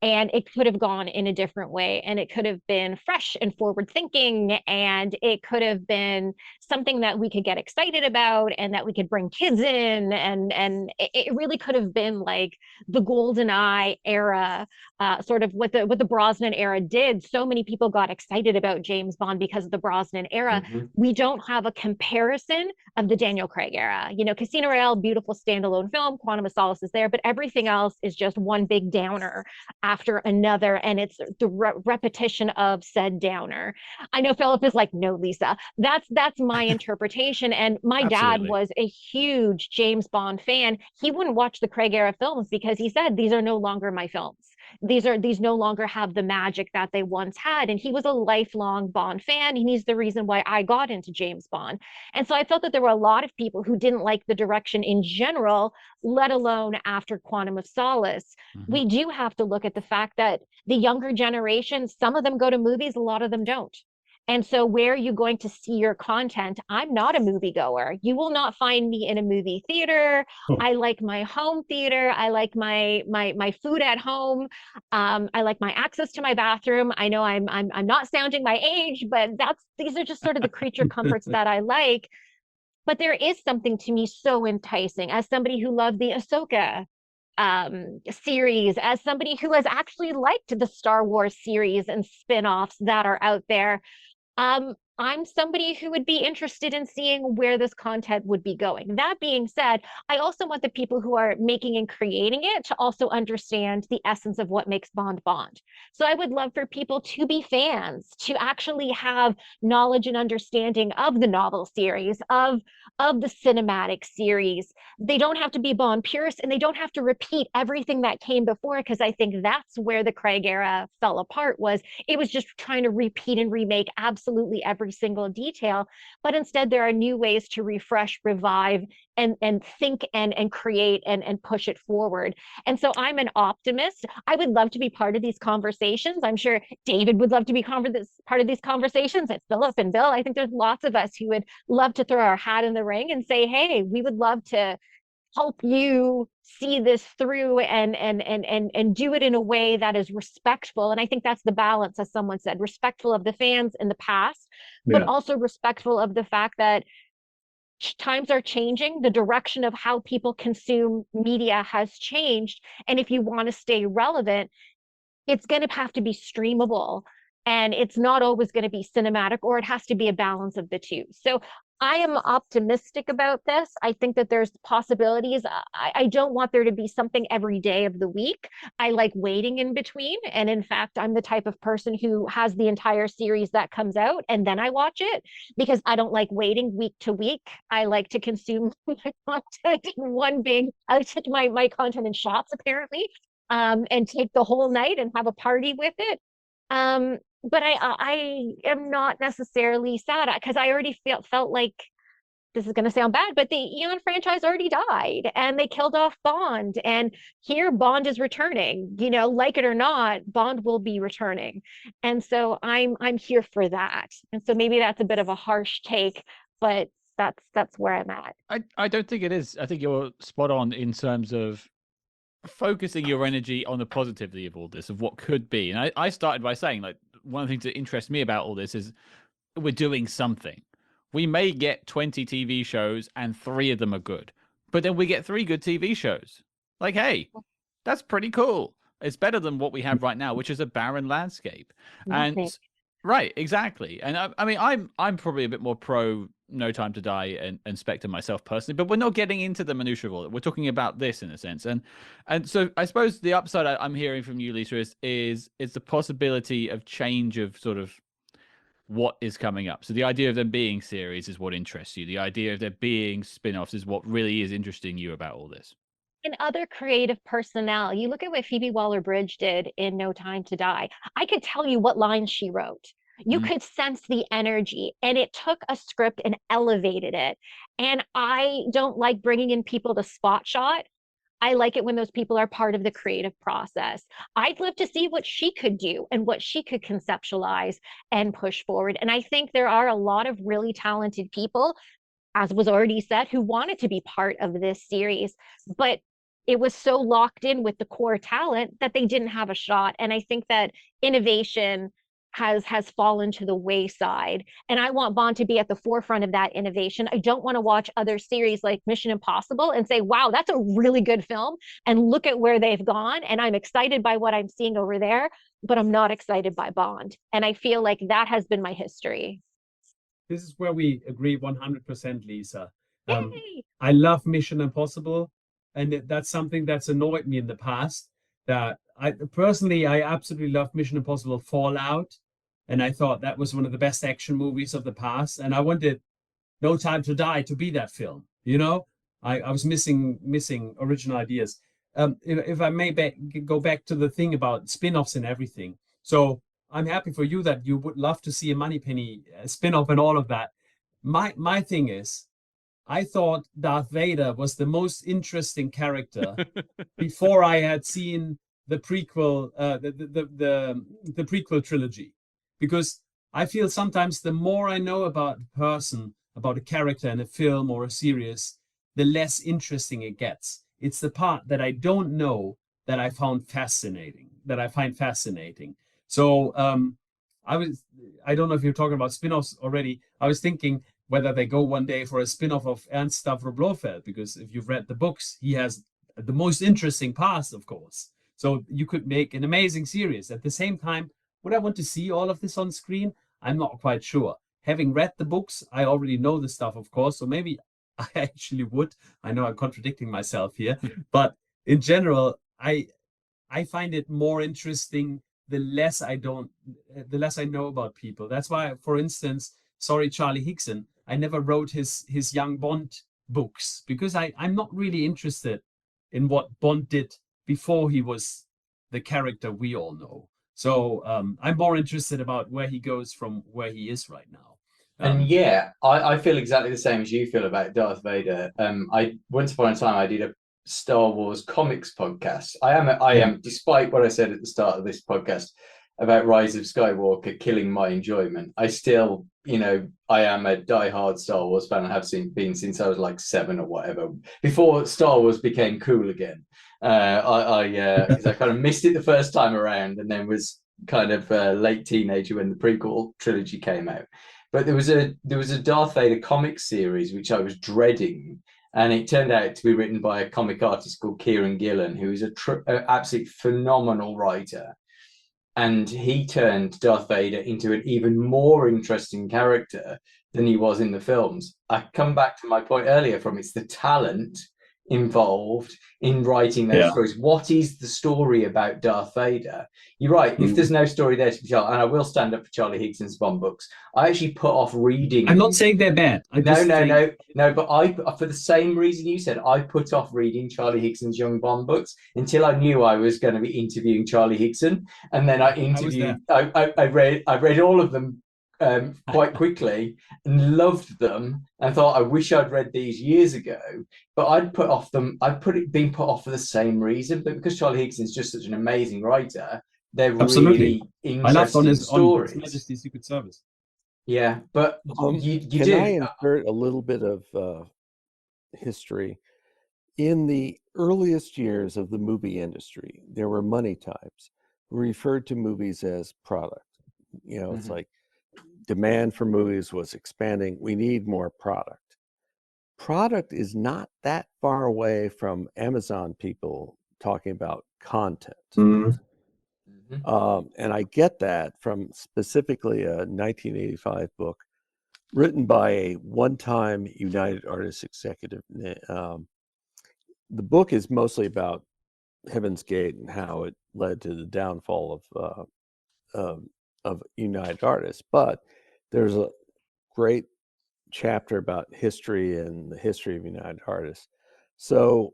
and it could have gone in a different way, and it could have been fresh and forward thinking, and it could have been something that we could get excited about and that we could bring kids in, and it really could have been like the GoldenEye era, sort of what the Brosnan era did. So many people got excited about James Bond because of the Brosnan era. We don't have a comparison of the Daniel Craig era. You know, Casino Royale, beautiful standalone film, Quantum of Solace is there, but everything else is just one big downer after another, and it's the repetition of said downer. I know Philip is like, no, Lisa, that's my interpretation. And my dad was a huge James Bond fan. He wouldn't watch the Craig era films because he said, these are no longer my films. these no longer have the magic that they once had. And he was a lifelong Bond fan, and he's the reason why I got into James Bond. And so I felt that there were a lot of people who didn't like the direction in general, let alone after Quantum of Solace. We do have to look at the fact that the younger generation, some of them go to movies, a lot of them don't. And so where are you going to see your content? I'm not a moviegoer. You will not find me in a movie theater. I like my home theater. I like my food at home. I like my access to my bathroom. I know I'm not sounding my age, but these are just sort of the creature comforts that I like. But there is something to me so enticing as somebody who loved the Ahsoka series, as somebody who has actually liked the Star Wars series and spin-offs that are out there. I'm somebody who would be interested in seeing where this content would be going. That being said, I also want the people who are making and creating it to also understand the essence of what makes Bond Bond. So I would love for people to be fans, to actually have knowledge and understanding of the novel series, of the cinematic series. They don't have to be Bond purists, and they don't have to repeat everything that came before, because I think that's where the Craig era fell apart. It was just trying to repeat and remake absolutely every single detail. But instead, there are new ways to refresh, revive, and think and create and push it forward. And so I'm an optimist. I would love to be part of these conversations. I'm sure David would love to be part of these conversations, and Philip and Bill. I think there's lots of us who would love to throw our hat in the ring and say, hey, we would love to help you see this through and do it in a way that is respectful. And I think that's the balance, as someone said, respectful of the fans in the past, but also respectful of the fact that times are changing. The direction of how people consume media has changed. And if you want to stay relevant, it's going to have to be streamable. And it's not always going to be cinematic, or it has to be a balance of the two. So I am optimistic about this. I think that there's possibilities. I don't want there to be something every day of the week. I like waiting in between. And in fact, I'm the type of person who has the entire series that comes out and then I watch it, because I don't like waiting week to week. I like to consume my content in one big, I take my content in shots apparently, and take the whole night and have a party with it. But I am not necessarily sad, because I already felt like, this is going to sound bad, but the Eon franchise already died and they killed off Bond. And here Bond is returning, like it or not, Bond will be returning. And so I'm here for that. And so maybe that's a bit of a harsh take, but that's where I'm at. I don't think it is. I think you're spot on in terms of focusing your energy on the positivity of all this, of what could be. And I started by saying, like, one of the things that interests me about all this is we're doing something. We may get 20 TV shows and 3 of them are good, but then we get 3 good TV shows. Like, hey, that's pretty cool. It's better than what we have right now, which is a barren landscape. And right, exactly. And I mean, I'm probably a bit more pro No Time to Die and Spectre myself personally, but we're not getting into the minutiae of all it. We're talking about this in a sense. And so I suppose the upside I'm hearing from you, Lisa, is the possibility of change of sort of what is coming up. So the idea of them being series is what interests you. The idea of there being spin-offs is what really is interesting you about all this. And other creative personnel. You look at what Phoebe Waller-Bridge did in No Time to Die. I could tell you what lines she wrote. You could sense the energy, and it took a script and elevated it. And I don't like bringing in people to spot shot. I like it when those people are part of the creative process. I'd love to see what she could do and what she could conceptualize and push forward. And I think there are a lot of really talented people, as was already said, who wanted to be part of this series, but it was so locked in with the core talent that they didn't have a shot. And I think that innovation has fallen to the wayside. And I want Bond to be at the forefront of that innovation. I don't want to watch other series like Mission Impossible and say, wow, that's a really good film, and look at where they've gone. And I'm excited by what I'm seeing over there, but I'm not excited by Bond. And I feel like that has been my history. This is where we agree 100%, Lisa. I love Mission Impossible, and that's something that's annoyed me in the past. That I absolutely love Mission Impossible Fallout, and I thought that was one of the best action movies of the past. And I wanted No Time to Die to be that film. I was missing original ideas. if I may go back to the thing about spin-offs and everything. So I'm happy for you that you would love to see a Moneypenny spin-off and all of that. My thing is, I thought Darth Vader was the most interesting character before I had seen the prequel, the prequel trilogy, because I feel sometimes the more I know about a person, about a character in a film or a series, the less interesting it gets. It's the part that I don't know that I find fascinating. So I don't know if you're talking about spin-offs already. I was thinking whether they go one day for a spin-off of Ernst Stavro Blofeld, because if you've read the books, he has the most interesting past, of course. So you could make an amazing series. At the same time, would I want to see all of this on screen? I'm not quite sure. Having read the books, I already know the stuff, of course, so maybe I actually would. I know I'm contradicting myself here, but in general, I find it more interesting the less I know about people. That's why, for instance, sorry, Charlie Hickson, I never wrote his young Bond books, because I'm not really interested in what Bond did before he was the character we all know. So I'm more interested about where he goes from where he is right now. And yeah, I feel exactly the same as you feel about Darth Vader. I once upon a time I did a Star Wars comics podcast. I am, despite what I said at the start of this podcast about Rise of Skywalker killing my enjoyment, I still, I am a diehard Star Wars fan. I have been since I was like 7 or whatever, before Star Wars became cool again. Because I kind of missed it the first time around, and then was kind of a late teenager when the prequel trilogy came out. But there was a Darth Vader comic series which I was dreading, and it turned out to be written by a comic artist called Kieran Gillen, who is an absolutely phenomenal writer. And he turned Darth Vader into an even more interesting character than he was in the films. I come back to my point earlier from it's the talent involved in writing those stories. What is the story about Darth Vader? You're right. If there's no story there to be told, and I will stand up for Charlie Higson's Bond books, I actually put off reading. I'm not saying they're bad. No. But I, for the same reason you said, I put off reading Charlie Higson's young Bond books until I knew I was going to be interviewing Charlie Higson, and then I interviewed. I read all of them quite quickly and loved them, and thought I wish I'd read these years ago, but I'd put it being put off for the same reason. But because Charlie Higson's just such an amazing writer, they're really interesting stories. On His Majesty's Secret Service. Yeah, but can I insert a little bit of history? In the earliest years of the movie industry, there were money types who referred to movies as product. It's like demand for movies was expanding. We need more product. Product is not that far away from Amazon people talking about content. And I get that from specifically a 1985 book written by a one-time United Artists executive. The book is mostly about Heaven's Gate and how it led to the downfall of United Artists, but there's a great chapter about history and the history of United Artists. So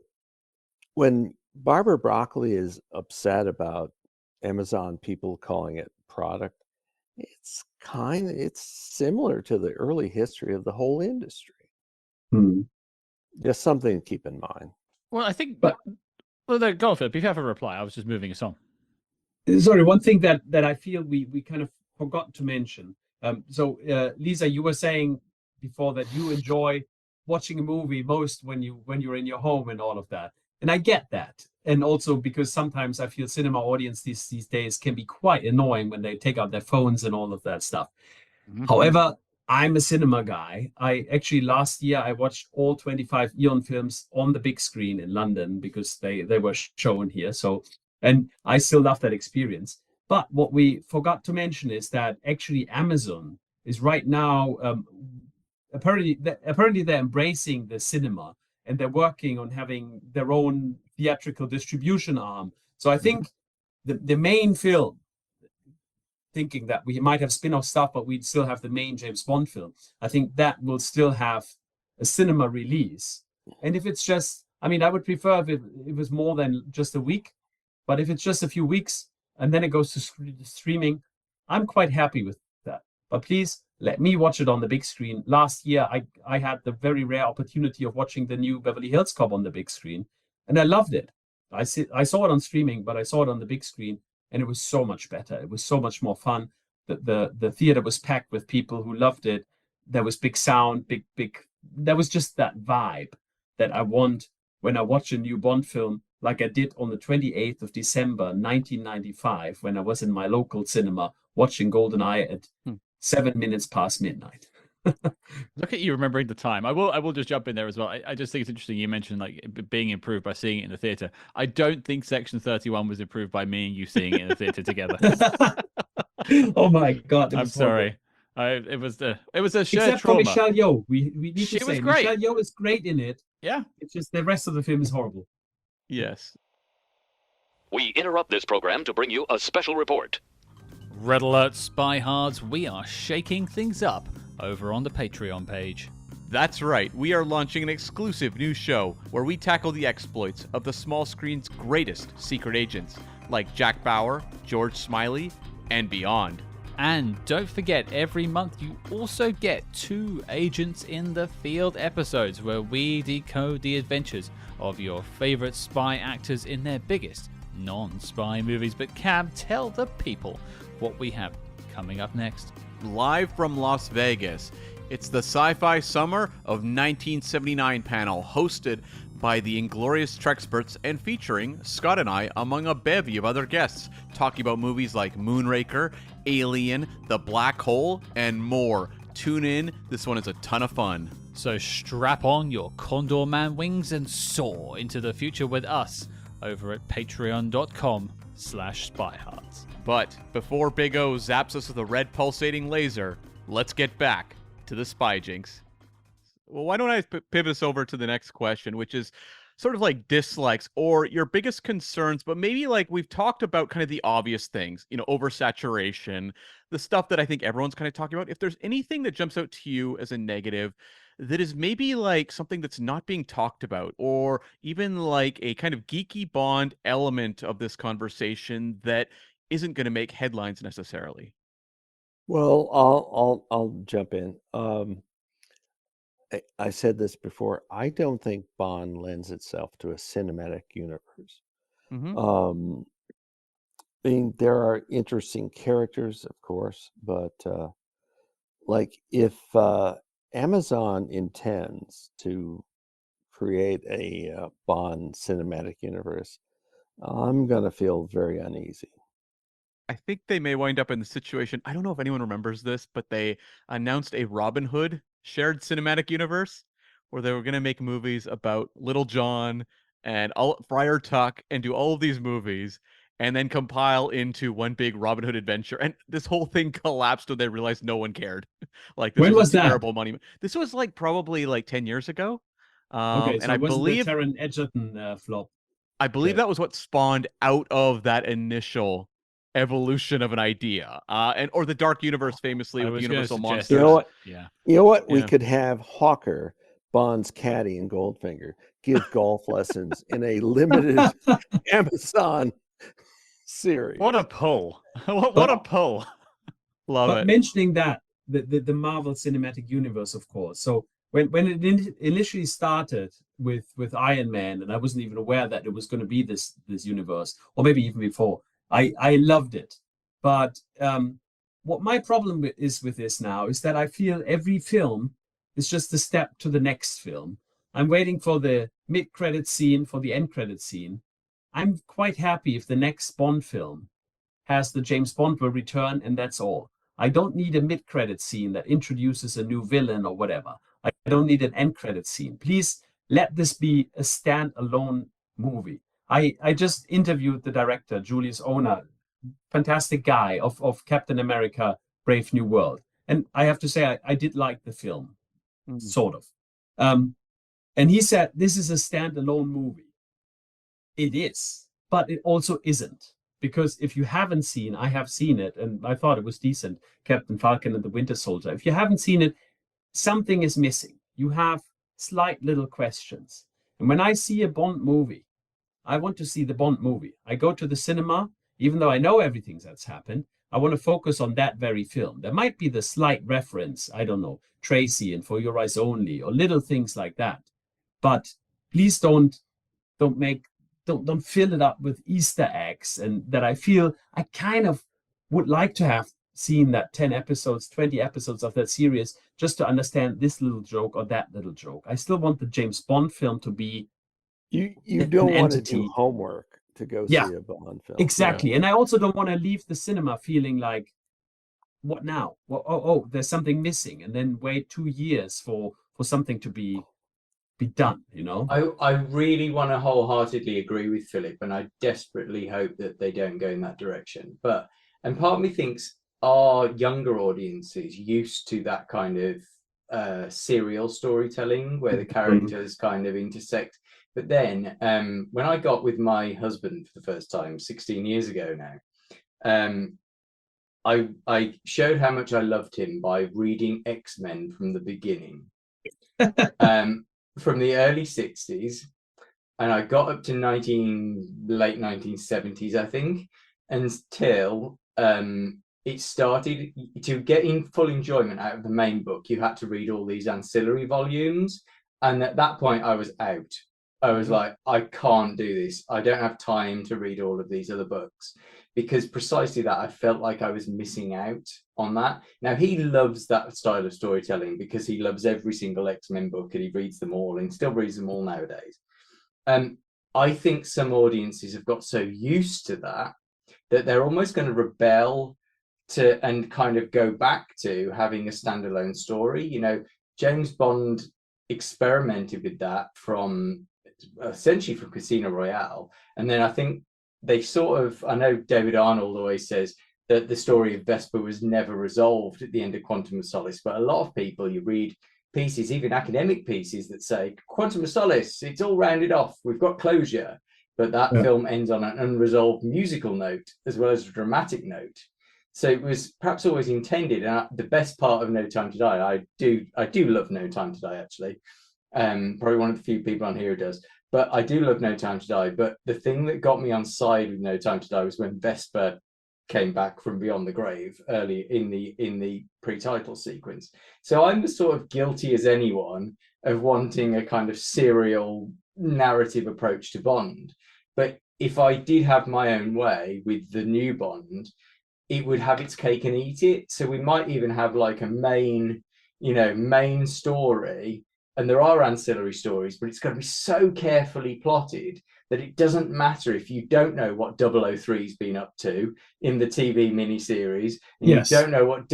when Barbara Broccoli is upset about Amazon people calling it product, it's similar to the early history of the whole industry. Just something to keep in mind. Well, I think, go for it. If you have a reply, I was just moving us on. Sorry, one thing that I feel we kind of forgot to mention. Lisa, you were saying before that you enjoy watching a movie most when you're in your home and all of that, and I get that. And also because sometimes I feel cinema audience these days can be quite annoying when they take out their phones and all of that stuff. However, I'm a cinema guy. I actually last year I watched all 25 Eon films on the big screen in London because they were shown here. So, and I still love that experience. But what we forgot to mention is that actually Amazon is right now, apparently they're embracing the cinema, and they're working on having their own theatrical distribution arm. So I think the main film, thinking that we might have spin-off stuff, but we'd still have the main James Bond film, I think that will still have a cinema release. And if it's just, I mean, I would prefer if it was more than just a week, but if it's just a few weeks and then it goes to streaming, I'm quite happy with that. But please let me watch it on the big screen. Last year, I had the very rare opportunity of watching the new Beverly Hills Cop on the big screen, and I loved it. I saw it on streaming, but I saw it on the big screen, and it was so much better. It was so much more fun. The theater was packed with people who loved it. There was big sound, big. There was just that vibe that I want when I watch a new Bond film, like I did on the 28th of December, 1995, when I was in my local cinema watching GoldenEye at 7 minutes past midnight. Look at you remembering the time. I will just jump in there as well. I just think it's interesting you mentioned like it being improved by seeing it in the theater. I don't think Section 31 was improved by me and you seeing it in the theater together. Oh my God! I'm sorry. It was a shared Except trauma. for Michelle Yeoh, we need She to was say great. Michelle Yeoh is great in it. Yeah. It's just the rest of the film is horrible. Yes. We interrupt this program to bring you a special report. Red alert, Spyhards, we are shaking things up over on the Patreon page. That's right, we are launching an exclusive new show where we tackle the exploits of the small screen's greatest secret agents, like Jack Bauer, George Smiley, and beyond. And don't forget, every month you also get 2 Agents in the Field episodes where we decode the adventures of your favorite spy actors in their biggest non-spy movies. But Cam, tell the people what we have coming up next. Live from Las Vegas, it's the Sci-Fi Summer of 1979 panel, hosted by the Inglorious Trexperts and featuring Scott and I among a bevy of other guests, talking about movies like Moonraker, Alien, The Black Hole, and more. Tune in, this one is a ton of fun. So strap on your Condor Man wings and soar into the future with us over at patreon.com/spyhards. But before Big O zaps us with a red pulsating laser, let's get back to the Spy Jinx. Well, why don't I pivot us over to the next question, which is sort of like dislikes or your biggest concerns, but maybe like we've talked about kind of the obvious things, oversaturation, the stuff that I think everyone's kind of talking about. If there's anything that jumps out to you as a negative that is maybe like something that's not being talked about, or even like a kind of geeky Bond element of this conversation that isn't going to make headlines necessarily. Well, I'll jump in. I said this before. I don't think Bond lends itself to a cinematic universe. Mm-hmm. I mean, there are interesting characters, of course, but like if Amazon intends to create a Bond cinematic universe, I'm gonna feel very uneasy. I think they may wind up in the situation. I don't know if anyone remembers this, but they announced a Robin Hood shared cinematic universe where they were going to make movies about Little John and Friar Tuck and do all of these movies and then compile into one big Robin Hood adventure. And this whole thing collapsed when they realized no one cared. Like, this When was a that? terrible money. This was like probably like 10 years ago. Okay, so and I it wasn't believe the Taron Egerton flop. that was what spawned out of that initial evolution of an idea, or the Dark Universe, famously I with was gonna Universal suggest Monsters. You know what? Yeah. You know what? We Yeah. could have Hawker, Bond's caddy in Goldfinger, give golf lessons in a limited Amazon series. What a pull. What a pull. Love But it. mentioning that, the Marvel Cinematic Universe, of course. So when it initially started with Iron Man, and I wasn't even aware that it was going to be this universe, or maybe even before, I loved it. But what my problem is with this now is that I feel every film is just a step to the next film. I'm waiting for the mid-credit scene, for the end-credit scene. I'm quite happy if the next Bond film has the James Bond will return, and that's all. I don't need a mid-credit scene that introduces a new villain or whatever. I don't need an end-credit scene. Please let this be a stand-alone movie. I just interviewed the director, Julius Onah, fantastic guy of Captain America, Brave New World. And I have to say, I did like the film, sort of. And he said, this is a standalone movie. It is, but it also isn't. Because if you haven't seen, I have seen it, and I thought it was decent, Captain Falcon and the Winter Soldier. If you haven't seen it, something is missing. You have slight little questions. And when I see a Bond movie, I want to see the Bond movie. I go to the cinema, even though I know everything that's happened, I want to focus on that very film. There might be the slight reference, I don't know, Tracy and For Your Eyes Only, or little things like that. But please don't fill it up with Easter eggs, and that I feel I kind of would like to have seen that 10 episodes, 20 episodes of that series just to understand this little joke or that little joke. I still want the James Bond film to be you don't want to entity. do homework to go Yeah, see a Bond film. exactly. And I also don't want to leave the cinema feeling like, what now? Well, oh, there's something missing, and then wait 2 years for something to be done, you know? I really want to wholeheartedly agree with Philip, and I desperately hope that they don't go in that direction. And part of me thinks, are younger audiences used to that kind of serial storytelling where the characters kind of intersect? But then when I got with my husband for the first time 16 years ago now, I showed how much I loved him by reading X-Men from the beginning. From the early 60s, and I got up to late 1970s, I think, until it started to get in full enjoyment out of the main book. You had to read all these ancillary volumes, and at that point I was out. I was like, I can't do this. I don't have time to read all of these other books, because precisely that, I felt like I was missing out on that. Now, he loves that style of storytelling because he loves every single X-Men book, and he reads them all and still reads them all nowadays. I think some audiences have got so used to that they're almost going to rebel to and kind of go back to having a standalone story. You know, James Bond experimented with that essentially from Casino Royale, and then I think they I know David Arnold always says that the story of Vesper was never resolved at the end of Quantum of Solace, but a lot of people, you read pieces, even academic pieces, that say Quantum of Solace, it's all rounded off, we've got closure, but that film ends on an unresolved musical note as well as a dramatic note. So it was perhaps always intended. And the best part of No Time to Die, I do love No Time to Die, actually. Probably one of the few people on here who does. But I do love No Time to Die. But the thing that got me on side with No Time to Die was when Vesper came back from beyond the grave early in the pre-title sequence. So I'm as sort of guilty as anyone of wanting a kind of serial narrative approach to Bond. But if I did have my own way with the new Bond, it would have its cake and eat it. So we might even have like a main story, and there are ancillary stories, but it's going to be so carefully plotted that it doesn't matter if you don't know what 003's been up to in the TV miniseries, and you don't know what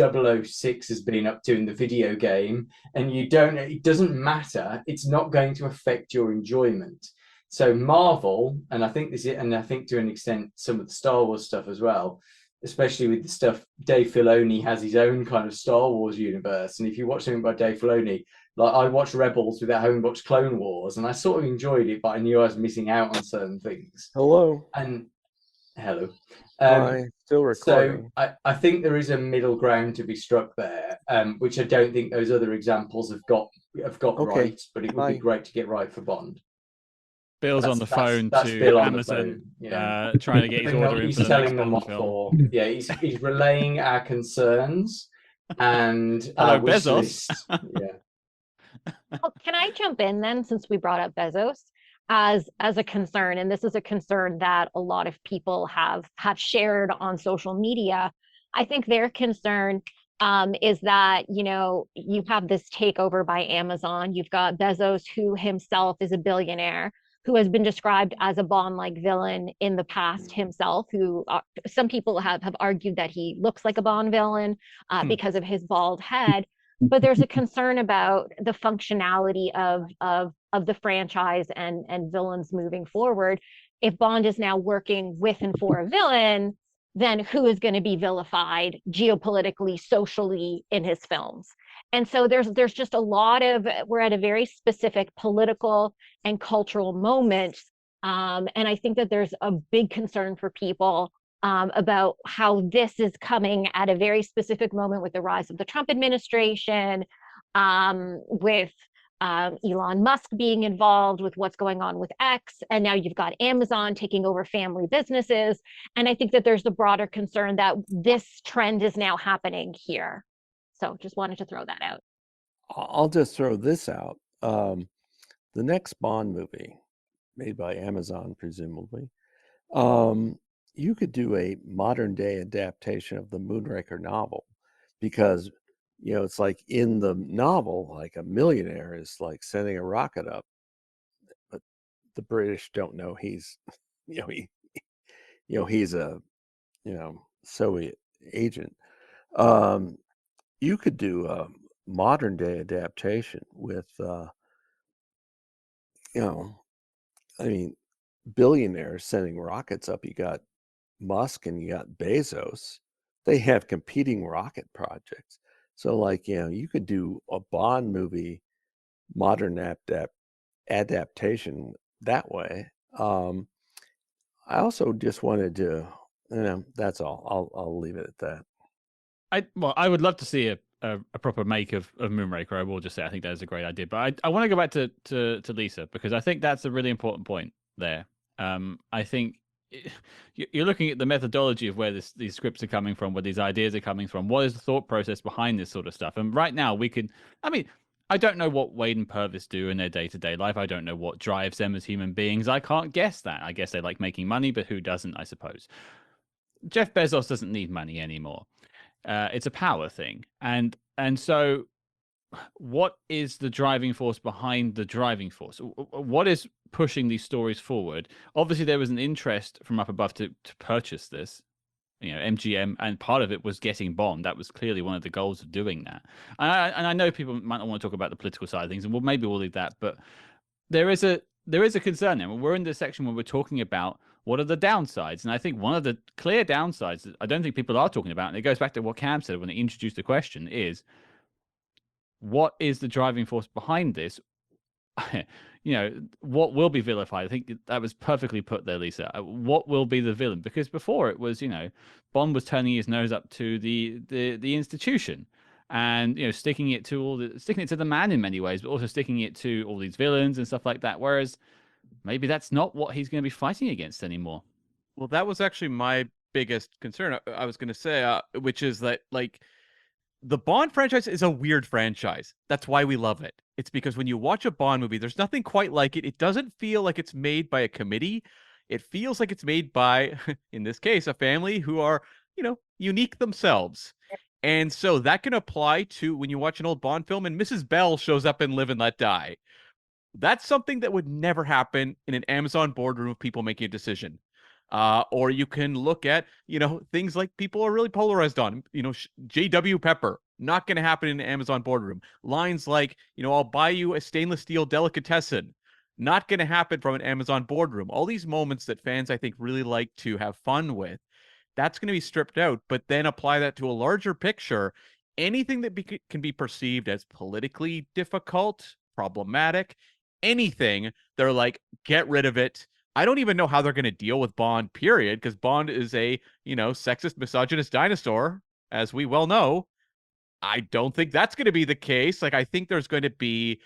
006 has been up to in the video game, and it doesn't matter. It's not going to affect your enjoyment. So Marvel, and I think to an extent some of the Star Wars stuff as well, especially with the stuff, Dave Filoni has his own kind of Star Wars universe. And if you watch something by Dave Filoni, like I watched Rebels without having watched Clone Wars, and I sort of enjoyed it, but I knew I was missing out on certain things. Hello. Hi, still recording. So I think there is a middle ground to be struck there, which I don't think those other examples have got right, but it would be great to get right for Bond. Bill's on the phone to Bill Amazon, trying to get his order in he's for the telling next them Bond off film. he's relaying our concerns and hello, our wish Bezos. list. Well, can I jump in then, since we brought up Bezos as a concern, and this is a concern that a lot of people have shared on social media. I think their concern is that, you have this takeover by Amazon. You've got Bezos, who himself is a billionaire, who has been described as a Bond-like villain in the past himself, who some people have argued that he looks like a Bond villain because of his bald head. But there's a concern about the functionality of the franchise and villains moving forward. If Bond is now working with and for a villain, then who is going to be vilified geopolitically, socially in his films? And so there's just a lot of, we're at a very specific political and cultural moment. And I think that there's a big concern for people about how this is coming at a very specific moment with the rise of the Trump administration, with Elon Musk being involved with what's going on with X, and now you've got Amazon taking over family businesses. And I think that there's the broader concern that this trend is now happening here. So just wanted to throw that out. I'll just throw this out. The next Bond movie, made by Amazon, presumably, you could do a modern day adaptation of the Moonraker novel, because it's like in the novel, like a millionaire is like sending a rocket up, but the British don't know he's he's a Soviet agent. You could do a modern day adaptation with billionaires sending rockets up. You got Musk and you got Bezos. They have competing rocket projects. So like, you could do a Bond movie, modern adaptation that way. I also just wanted to, that's all. I'll leave it at that. I would love to see a proper make of Moonraker. I will just say I think that is a great idea. But I want to go back to Lisa, because I think that's a really important point there. I think you're looking at the methodology of where these scripts are coming from, where these ideas are coming from. What is the thought process behind this sort of stuff? And right now I don't know what Wade and Purvis do in their day-to-day life. I don't know what drives them as human beings. I can't guess that. I guess they like making money, but who doesn't, I suppose. Jeff Bezos doesn't need money anymore. It's a power thing. And so what is the driving force behind the driving force? What is pushing these stories forward? Obviously, there was an interest from up above to purchase this, MGM, and part of it was getting Bond. That was clearly one of the goals of doing that. And I know people might not want to talk about the political side of things, and maybe we'll leave that. But there is a concern there. We're in the section where we're talking about what are the downsides, and I think one of the clear downsides that I don't think people are talking about, and it goes back to what Cam said when he introduced the question, is what is the driving force behind this? What will be vilified? I think that was perfectly put there, Lisa. What will be the villain? Because before it was, Bond was turning his nose up to the institution, and sticking it to the man in many ways, but also sticking it to all these villains and stuff like that. Whereas maybe that's not what he's going to be fighting against anymore. Well, that was actually my biggest concern. I was going to say, which is that the Bond franchise is a weird franchise. That's why we love it. It's because when you watch a Bond movie, there's nothing quite like it. It doesn't feel like it's made by a committee. It feels like it's made by, in this case, a family who are, unique themselves. And so that can apply to when you watch an old Bond film and Mrs. Bell shows up in Live and Let Die. That's something that would never happen in an Amazon boardroom of people making a decision. Or you can look at, things like people are really polarized on, J.W. Pepper, not going to happen in an Amazon boardroom. Lines like, I'll buy you a stainless steel delicatessen, not going to happen from an Amazon boardroom. All these moments that fans, I think, really like to have fun with, that's going to be stripped out, but then apply that to a larger picture. Anything that can be perceived as politically difficult, problematic, anything, they're like, get rid of it. I don't even know how they're going to deal with Bond, period, because Bond is a, sexist, misogynist dinosaur, as we well know. I don't think that's going to be the case. I think there's going to be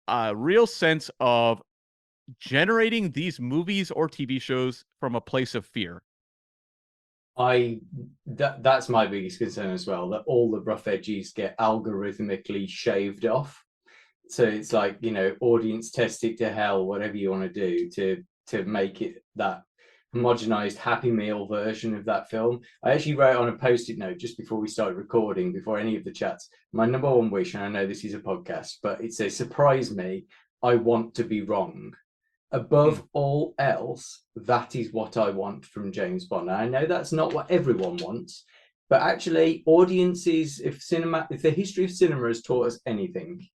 a real sense of generating these movies or TV shows from a place of fear. That's my biggest concern as well, that all the rough edges get algorithmically shaved off. So it's like, audience test it to hell, whatever you want to do to make it that homogenized Happy Meal version of that film. I actually wrote on a post-it note just before we started recording, before any of the chats, my number one wish, and I know this is a podcast, but it says, surprise me, I want to be wrong. Above all else, that is what I want from James Bond. And I know that's not what everyone wants, but actually audiences, if the history of cinema has taught us anything,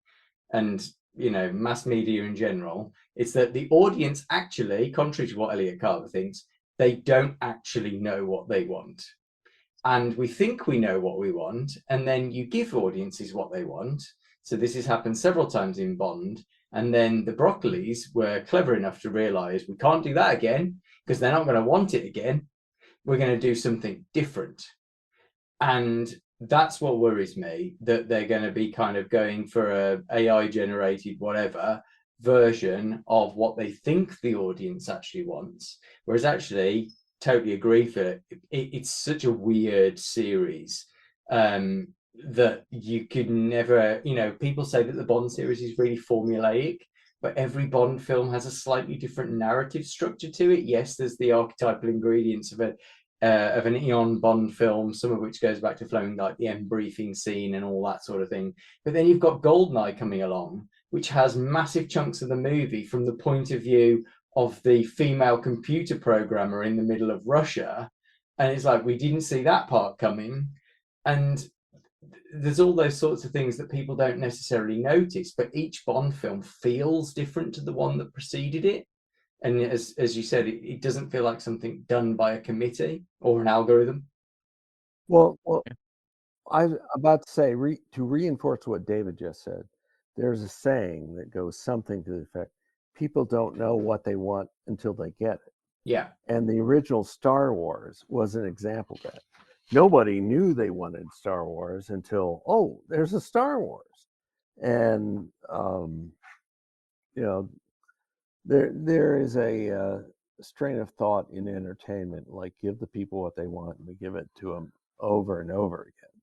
and mass media in general, it's that the audience actually, contrary to what Elliot Carver thinks, they don't actually know what they want. And we think we know what we want, and then you give audiences what they want. So this has happened several times in Bond. And then the Broccolis were clever enough to realize we can't do that again because they're not going to want it again. We're going to do something different. And that's what worries me, that they're going to be kind of going for a AI generated whatever version of what they think the audience actually wants. Whereas actually, totally agree for it. It's such a weird series that you could never, people say that the Bond series is really formulaic, but every Bond film has a slightly different narrative structure to it. Yes, there's the archetypal ingredients of an Eon Bond film, some of which goes back to Fleming, like the end briefing scene and all that sort of thing. But then you've got Goldeneye coming along, which has massive chunks of the movie from the point of view of the female computer programmer in the middle of Russia. And it's like, we didn't see that part coming. And there's all those sorts of things that people don't necessarily notice, but each Bond film feels different to the one that preceded it. And as you said, it doesn't feel like something done by a committee or an algorithm. Well, I'm about to say, to reinforce what David just said, there's a saying that goes something to the effect, people don't know what they want until they get it. Yeah. And the original Star Wars was an example of that. Nobody knew they wanted Star Wars until, oh, there's a Star Wars. And, there is a strain of thought in entertainment, like give the people what they want and we give it to them over and over again.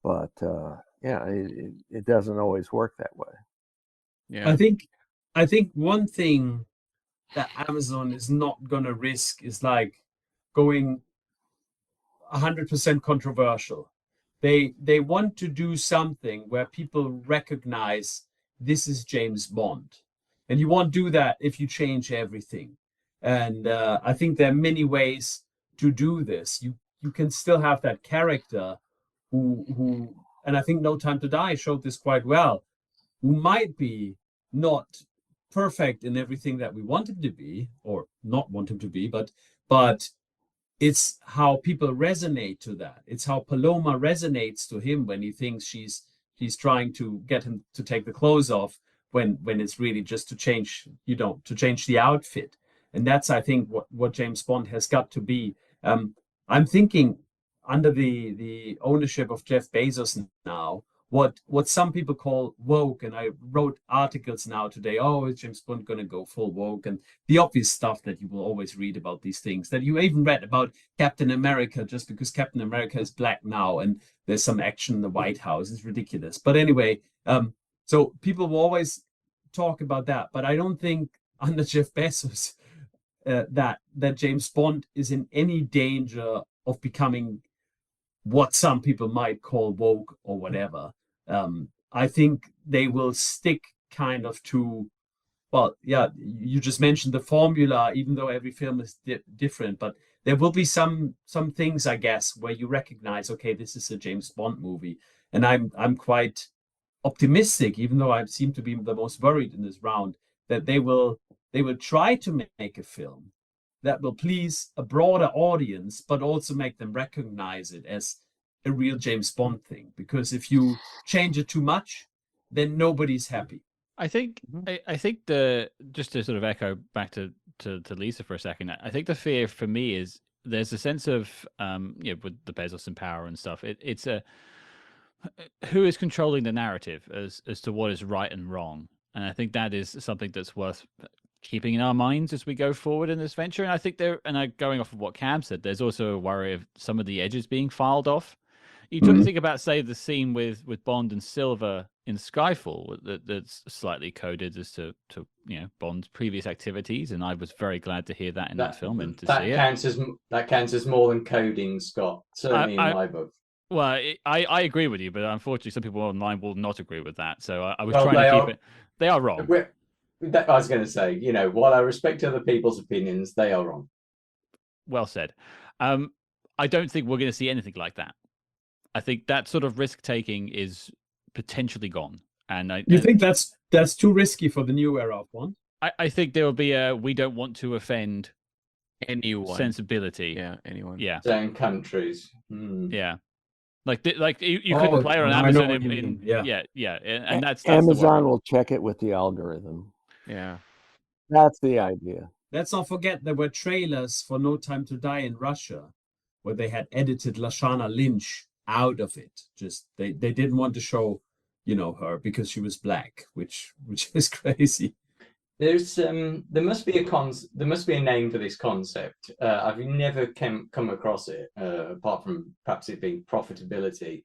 But it doesn't always work that way. Yeah. I think one thing that Amazon is not going to risk is like going 100% controversial. They want to do something where people recognize this is James Bond. And you won't do that if you change everything. And I think there are many ways to do this. You can still have that character who and I think No Time to Die showed this quite well, who might be not perfect in everything that we want him to be, or not want him to be, but it's how people resonate to that. It's how Paloma resonates to him when he thinks she's trying to get him to take the clothes off, when it's really just to change, to change the outfit. And that's, I think, what James Bond has got to be. I'm thinking under the ownership of Jeff Bezos now, what some people call woke, and I wrote articles now today, oh, is James Bond going to go full woke? And the obvious stuff that you will always read about these things, that you even read about Captain America, just because Captain America is black now and there's some action in the White House. It's ridiculous. But anyway, so people will always talk about that. But I don't think under Jeff Bezos that James Bond is in any danger of becoming what some people might call woke or whatever. I think they will stick kind of to, well, yeah, you just mentioned the formula, even though every film is different, but there will be some things, I guess, where you recognize, okay, this is a James Bond movie. And I'm quite optimistic, even though I seem to be the most worried in this round, that they will try to make a film that will please a broader audience, but also make them recognize it as a real James Bond thing. Because if you change it too much, then nobody's happy. I think just to sort of echo back to Lisa for a second, I think the fear for me is there's a sense of with the Bezos and power and stuff, it's a who is controlling the narrative as to what is right and wrong. And I think that is something that's worth keeping in our minds as we go forward in this venture. And I think going off of what Cam said, there's also a worry of some of the edges being filed off. You think about, say, the scene with Bond and Silver in Skyfall that's slightly coded as to Bond's previous activities, and I was very glad to hear that in that film and to see it. That counts as more than coding, Scott. Certainly in my book. Well, I agree with you, but unfortunately, some people online will not agree with that. So I was trying to keep it. They are wrong. I was going to say, while I respect other people's opinions, they are wrong. Well said. I don't think we're going to see anything like that. I think that sort of risk taking is potentially gone. And you think that's too risky for the new era of Bond? I think there will be we don't want to offend anyone sensibility. Yeah, anyone. Yeah. Certain countries. Yeah. Like you couldn't play it on Amazon. And that's Amazon will check it with the algorithm. Yeah. That's the idea. Let's not forget there were trailers for No Time to Die in Russia, where they had edited Lashana Lynch out of it. Just they didn't want to show, her because she was black, which is crazy. There's there must be a name for this concept. I've never come across it apart from perhaps it being profitability.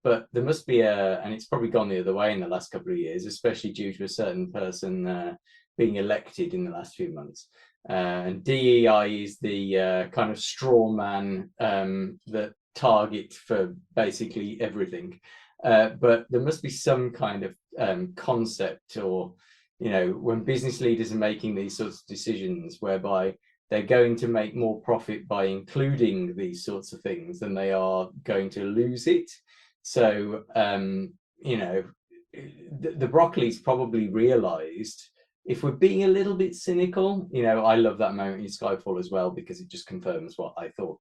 But there must be and it's probably gone the other way in the last couple of years, especially due to a certain person being elected in the last few months. And DEI is the kind of straw man that target for basically everything. But there must be some kind of concept, or when business leaders are making these sorts of decisions whereby they're going to make more profit by including these sorts of things than they are going to lose it. So, the Broccoli's probably realized, if we're being a little bit cynical, I love that moment in Skyfall as well, because it just confirms what I thought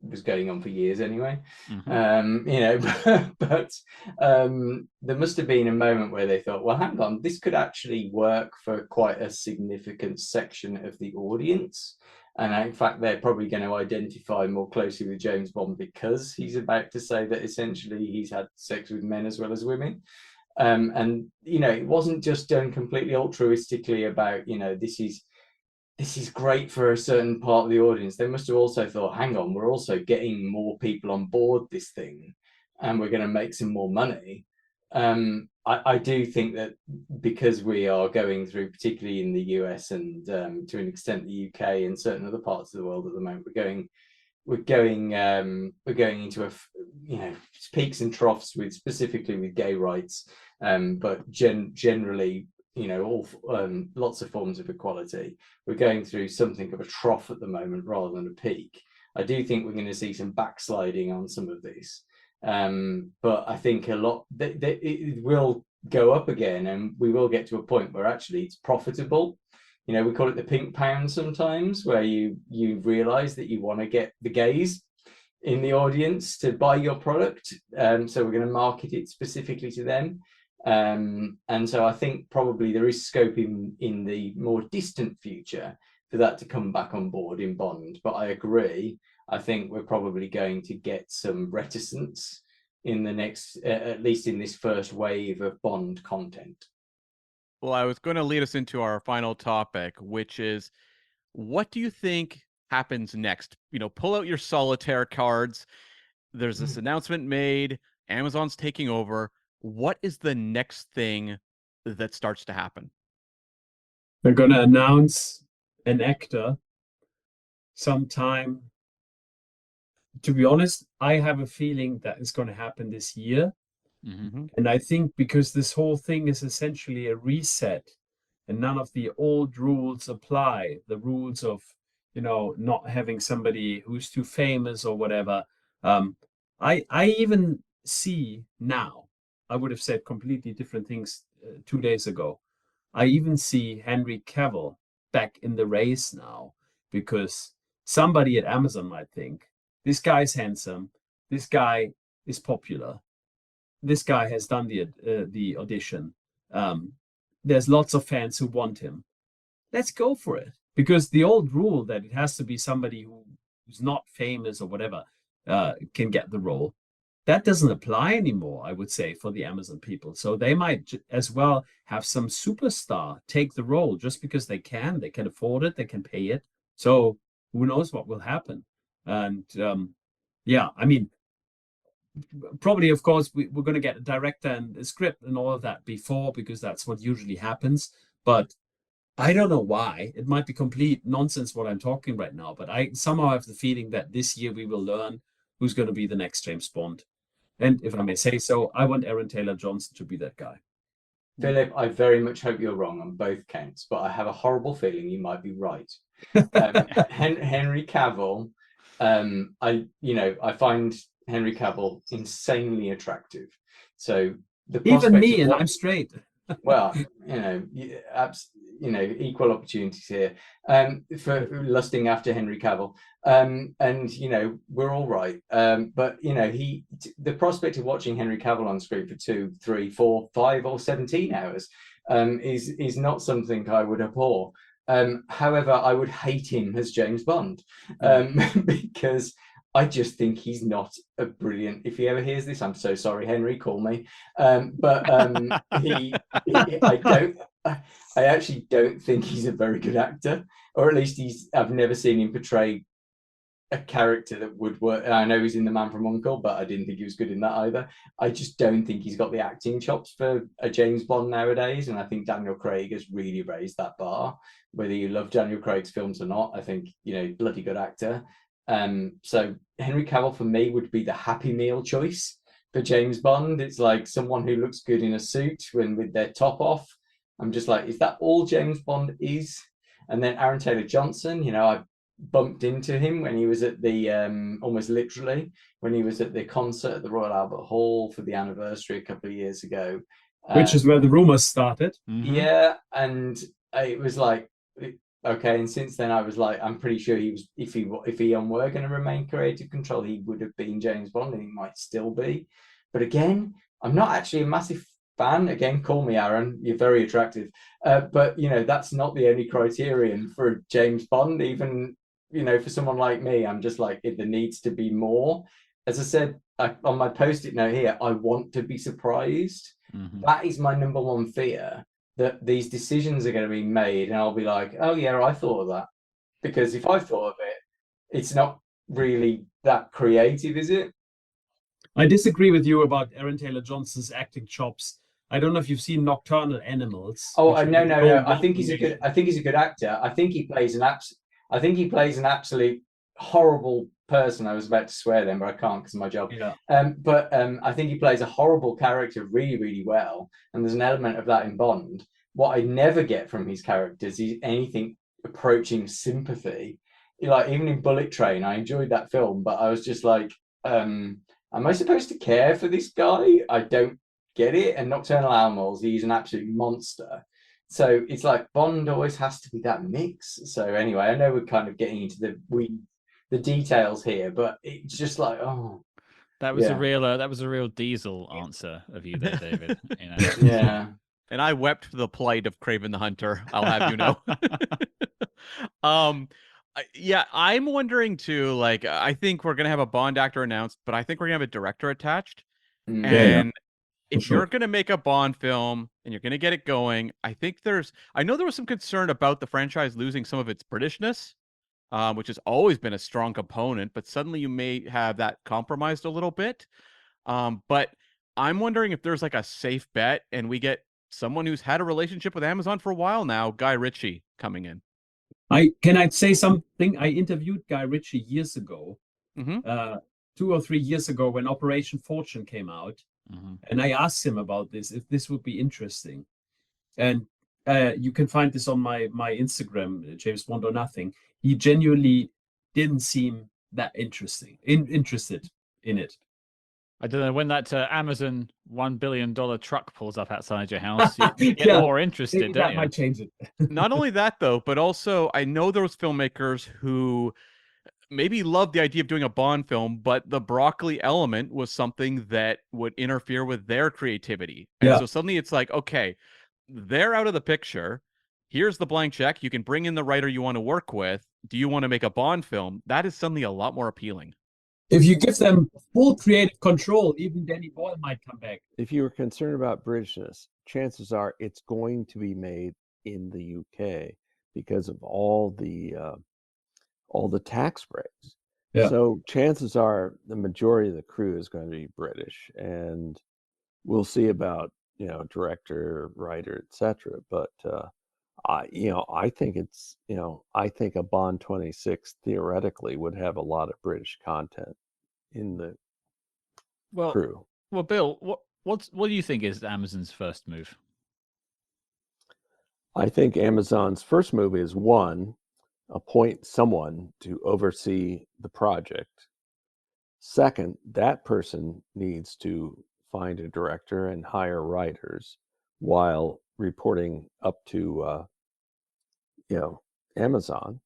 was going on for years anyway. But there must have been a moment where they thought, well, hang on, this could actually work for quite a significant section of the audience. And in fact, they're probably going to identify more closely with James Bond because he's about to say that essentially he's had sex with men as well as women. And it wasn't just done completely altruistically about, this is great for a certain part of the audience. They must have also thought, hang on, we're also getting more people on board this thing and we're going to make some more money. I do think that because we are going through, particularly in the US and to an extent the UK and certain other parts of the world at the moment, we're going into peaks and troughs specifically with gay rights, but generally, lots of forms of equality. We're going through something of a trough at the moment rather than a peak. I do think we're going to see some backsliding on some of these, but I think a lot it will go up again, and we will get to a point where actually it's profitable. We call it the pink pound sometimes, where you realize that you want to get the gays in the audience to buy your product, so we're going to market it specifically to them. And so I think probably there is scope in the more distant future for that to come back on board in Bond. But I agree, I think we're probably going to get some reticence in the next, at least in this first wave of Bond content. Well, I was going to lead us into our final topic, which is, what do you think happens next? Pull out your solitaire cards. There's this announcement made. Amazon's taking over. What is the next thing that starts to happen? They're going to announce an actor sometime. To be honest, I have a feeling that it's going to happen this year. And I think because this whole thing is essentially a reset and none of the old rules apply, the rules of, not having somebody who's too famous or whatever. I even see now, I would have said completely different things 2 days ago. I even see Henry Cavill back in the race now, because somebody at Amazon might think, this guy's handsome, this guy is popular, this guy has done the audition. There's lots of fans who want him. Let's go for it. Because the old rule that it has to be somebody who's not famous or whatever can get the role, that doesn't apply anymore, I would say, for the Amazon people. So they might as well have some superstar take the role just because they can afford it, they can pay it. So who knows what will happen? And probably, of course, we're going to get a director and a script and all of that before, because that's what usually happens. But I don't know why. It might be complete nonsense what I'm talking right now, but I somehow have the feeling that this year we will learn who's going to be the next James Bond. And if I may say so, I want Aaron Taylor-Johnson to be that guy. Philip, I very much hope you're wrong on both counts, but I have a horrible feeling you might be right. Henry Cavill, I find Henry Cavill insanely attractive. So even me, and I'm straight. Well, equal opportunities here for lusting after Henry Cavill, and we're all right. But the prospect of watching Henry Cavill on screen for 2, 3, 4, 5, or 17 hours is not something I would abhor. However, I would hate him as James Bond because I just think he's not a brilliant. If he ever hears this, I'm so sorry, Henry. Call me. I actually don't think he's a very good actor, or at least I've never seen him portray a character that would work. I know he's in The Man from U.N.C.L.E., but I didn't think he was good in that either. I just don't think he's got the acting chops for a James Bond nowadays, and I think Daniel Craig has really raised that bar. Whether you love Daniel Craig's films or not, I think, bloody good actor. So Henry Cavill for me would be the Happy Meal choice for James Bond. It's like someone who looks good in a suit with their top off. I'm just like, is that all James Bond is? And then Aaron Taylor Johnson, I bumped into him when he was at the almost literally when he was at the concert at the Royal Albert Hall for the anniversary a couple of years ago, which is where the rumors started. Yeah, and it was like, okay, and since then I was like, I'm pretty sure he was, if he were going to remain creative control, he would have been James Bond, and he might still be. But again, I'm not actually a massive fan. Again, call me Aaron, you're very attractive, but that's not the only criterion for James Bond. Even for someone like me, I'm just like, there needs to be more. As I said on my post-it note here, I want to be surprised. That is my number one fear, that these decisions are going to be made and I'll be like, oh yeah, I thought of that. Because if I thought of it, it's not really that creative, is it? I disagree with you about Aaron Taylor Johnson's acting chops. I don't know if you've seen Nocturnal Animals. Oh, no. I think he's a good actor. I think he plays an absolute horrible person. I was about to swear then, but I can't because of my job. Yeah. I think he plays a horrible character really, really well. And there's an element of that in Bond. What I never get from his characters is anything approaching sympathy. Like, even in Bullet Train, I enjoyed that film, but I was just like, am I supposed to care for this guy? I don't get it. And Nocturnal Animals, he's an absolute monster. So it's like Bond always has to be that mix. So anyway, I know we're kind of getting into the details here, but it's just like, oh, that was a real Diesel answer of you there, David. Yeah. And I wept for the plight of Kraven the Hunter, I'll have you know. Yeah, I'm wondering too, like, I think we're gonna have a Bond actor announced, but I think we're gonna have a director attached. And if you're going to make a Bond film and you're going to get it going, I know there was some concern about the franchise losing some of its Britishness, which has always been a strong component, but suddenly you may have that compromised a little bit. But I'm wondering if there's like a safe bet and we get someone who's had a relationship with Amazon for a while now, Guy Ritchie, coming in. Can I say something? I interviewed Guy Ritchie years ago, 2 or 3 years ago, when Operation Fortune came out. And I asked him about this, if this would be interesting. And you can find this on my Instagram, James Bond or Nothing. He genuinely didn't seem that interested in it. I don't know, when that Amazon $1 billion truck pulls up outside your house, you get more interested, don't that you? might change it. Not only that, though, but also I know there was filmmakers who maybe loved the idea of doing a Bond film, but the broccoli element was something that would interfere with their creativity. And so suddenly it's like, okay, they're out of the picture. Here's the blank check. You can bring in the writer you want to work with. Do you want to make a Bond film? That is suddenly a lot more appealing. If you give them full creative control, even Danny Boyle might come back. If you were concerned about Britishness, chances are it's going to be made in the UK because of all the tax breaks. Yeah. So chances are the majority of the crew is going to be British, and we'll see about, director, writer, etc. But I think I think a Bond 26 theoretically would have a lot of British content in the crew. Well, Bill, what do you think is Amazon's first move? I think Amazon's first move is, one, appoint someone to oversee the project. Second, that person needs to find a director and hire writers while reporting up to Amazon.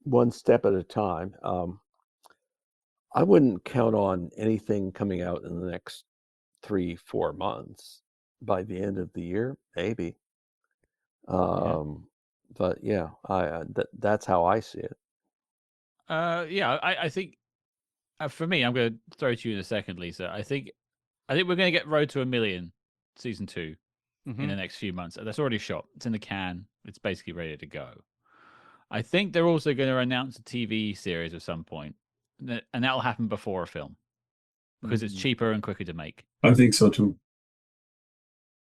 One step at a time. I wouldn't count on anything coming out in the next 3-4 months. By the end of the year, maybe. but yeah, that's how I see it. Yeah, I think for me, I'm going to throw to you in a second, Lisa. I think we're going to get Road to a Million season 2 in the next few months. That's already shot. It's in the can. It's basically ready to go. I think they're also going to announce a TV series at some point, and that'll happen before a film because it's cheaper and quicker to make. I think so too.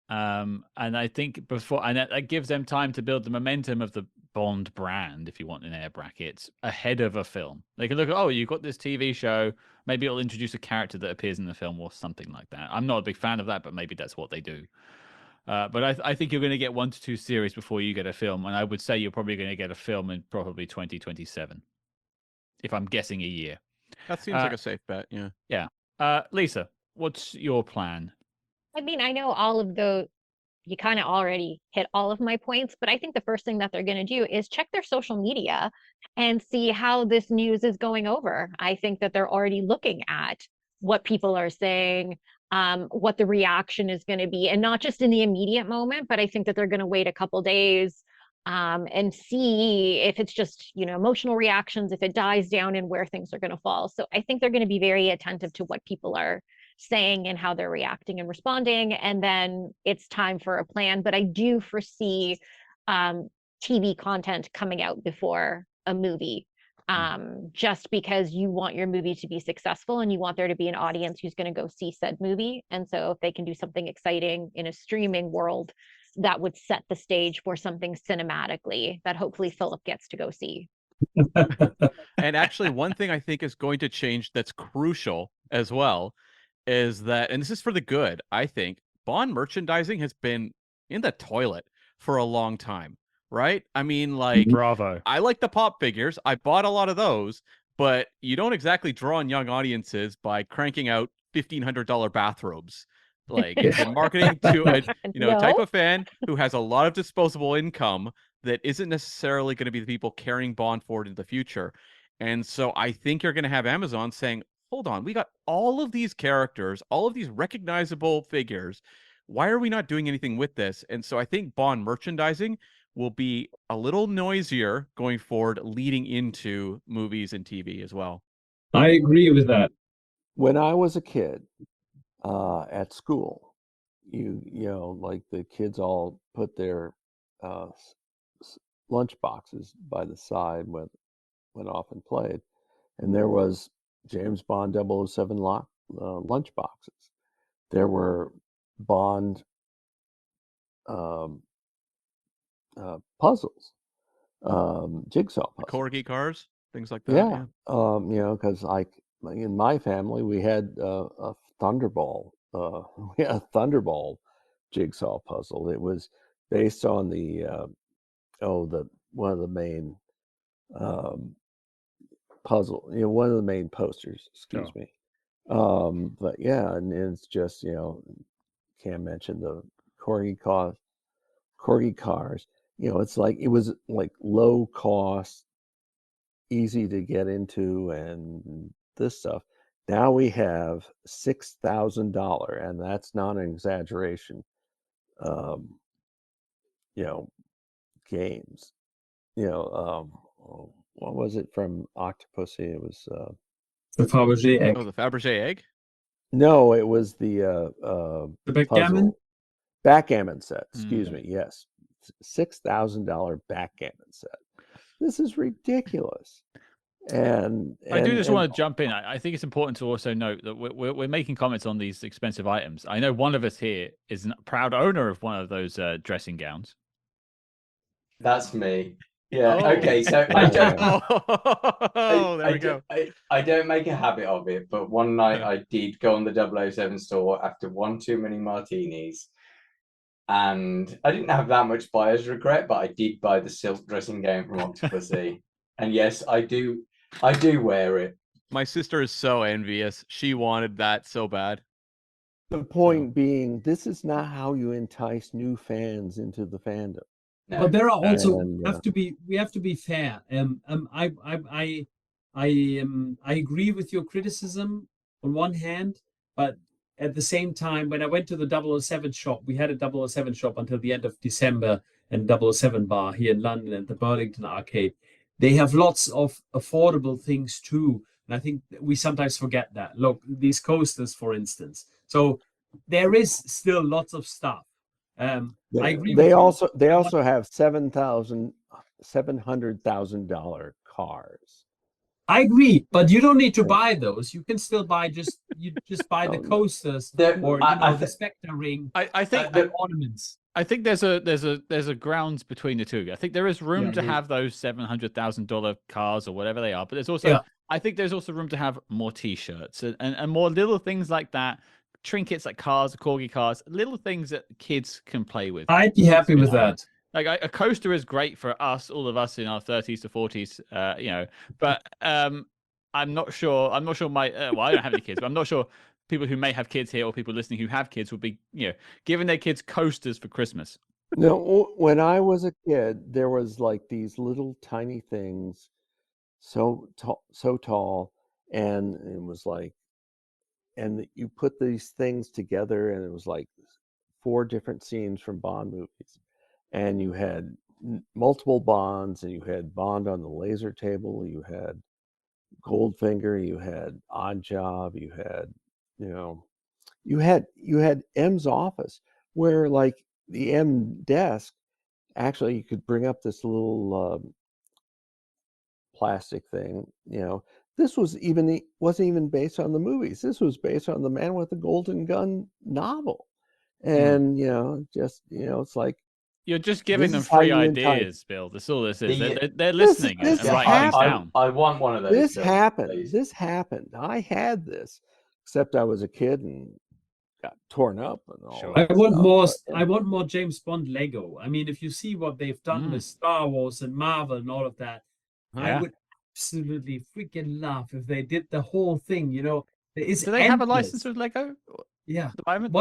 And I think that gives them time to build the momentum of the Bond brand, if you want, in air brackets, ahead of a film. They can look at, you've got this TV show, maybe it'll introduce a character that appears in the film or something like that. I'm not a big fan of that, but maybe that's what they do. But I think you're going to get 1 to 2 series before you get a film, and I would say you're probably going to get a film in probably 2027, if I'm guessing a year. That seems like a safe bet, yeah. Yeah. Lisa, what's your plan? I mean, I know all of you kind of already hit all of my points, but I think the first thing that they're going to do is check their social media and see how this news is going over. I think that they're already looking at what people are saying, what the reaction is going to be, and not just in the immediate moment, but I think that they're going to wait a couple days and see if it's just, emotional reactions, if it dies down, and where things are going to fall. So I think they're going to be very attentive to what people are saying and how they're reacting and responding, and then it's time for a plan. But I do foresee TV content coming out before a movie, just because you want your movie to be successful and you want there to be an audience who's going to go see said movie. And so if they can do something exciting in a streaming world, that would set the stage for something cinematically that hopefully Philip gets to go see. And actually, one thing I think is going to change that's crucial as well is that, and this is for the good, I think, Bond merchandising has been in the toilet for a long time, right? I mean, like, Bravo. I like the pop figures. I bought a lot of those, but you don't exactly draw in young audiences by cranking out $1,500 bathrobes. Like, it's been marketing to a type of fan who has a lot of disposable income that isn't necessarily going to be the people carrying Bond forward in the future. And so I think you're going to have Amazon saying, hold on, we got all of these characters, all of these recognizable figures. Why are we not doing anything with this? And so I think Bond merchandising will be a little noisier going forward, leading into movies and TV as well. I agree with that. When I was a kid at school, like the kids all put their lunch boxes by the side, went off and played, and there was James Bond 007 lunch boxes. There were Bond puzzles, jigsaw puzzles. Corgi cars, things like that. Yeah. Because in my family we had a Thunderball. We had a Thunderball jigsaw puzzle. It was based on the one of the main puzzle, one of the main posters, excuse me. But yeah, and it's just, can't mention the Corgi cars. It's like, it was like low cost, easy to get into, and this stuff. Now we have $6,000, and that's not an exaggeration. Games. What was it from Octopussy? It was the Fabergé egg. Oh, the Fabergé egg? No, it was the backgammon? Backgammon set. Excuse me. Yes, $6,000 backgammon set. This is ridiculous. And I do just want to jump in. I think it's important to also note that we're making comments on these expensive items. I know one of us here is a proud owner of one of those dressing gowns. That's me. Yeah. Oh. Okay. So I don't. There we go. I don't make a habit of it, but one night I did go on the 007 store after one too many martinis, and I didn't have that much buyer's regret, but I did buy the silk dressing gown from Octopussy, and yes, I do wear it. My sister is so envious. She wanted that so bad. The point being, this is not how you entice new fans into the fandom. No. But there are also we have to be fair. I agree with your criticism on one hand, but at the same time, when I went to the 007 shop, we had a 007 shop until the end of December, and 007 bar here in London and the Burlington Arcade. They have lots of affordable things too. And I think we sometimes forget that. Look, these coasters, for instance. So there is still lots of stuff. I agree. They also have $700,000 cars. I agree, but you don't need to buy those. You can still buy you just buy the coasters or the Spectre ring. I think the ornaments. I think there's a grounds between the two. I think there is room to have those $700,000 cars or whatever they are, but there's also I think there's also room to have more T-shirts and more little things like that, trinkets like cars, corgi cars, little things that kids can play with. I'd be happy with that. Like a coaster is great for us, all of us in our 30s to 40s, but I'm not sure. I'm not sure my well, I don't have any kids, but I'm not sure people who may have kids here or people listening who have kids would be, giving their kids coasters for Christmas. No, when I was a kid, there was like these little tiny things, so tall, and it was like, and you put these things together, and it was like 4 different scenes from Bond movies. And you had multiple Bonds, and you had Bond on the laser table, you had Goldfinger, you had Odd Job, you had, you had M's office, where like the M desk, actually you could bring up this little plastic thing, This wasn't even based on the movies. This was based on the Man with the Golden Gun novel. And, it's like, you're just giving them free ideas, Bill. That's all this is. They're listening and writing things down. I want one of those. This happened. I had this, except I was a kid and got torn up and all. Sure. I want more James Bond Lego. I mean, if you see what they've done with Star Wars and Marvel and all of that, I would absolutely freaking love if they did the whole thing. Do they have a license with Lego? Yeah. At the moment,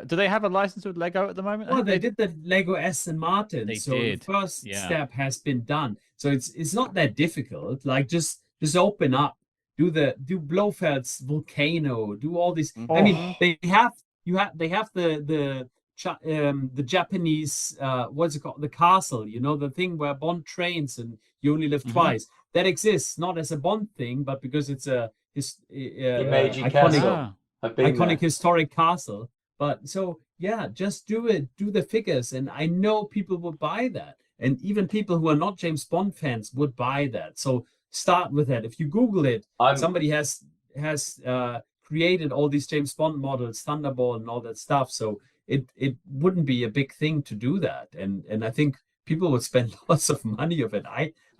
do they have a license with Lego at the moment? Well, they did the Lego Aston Martin. The first step has been done. So it's not that difficult. Like just open up, do Blofeld's volcano, do all these. I mean, they have the Japanese what's it called? The castle, the thing where Bond trains and you only live twice. That exists not as a Bond thing, but because it's a iconic historic castle. But so just do it, do the figures, and I know people would buy that, and even people who are not James Bond fans would buy that. So start with that. If you Google it, somebody has created all these James Bond models, Thunderball and all that stuff. So it wouldn't be a big thing to do that, and I think people would spend lots of money of it.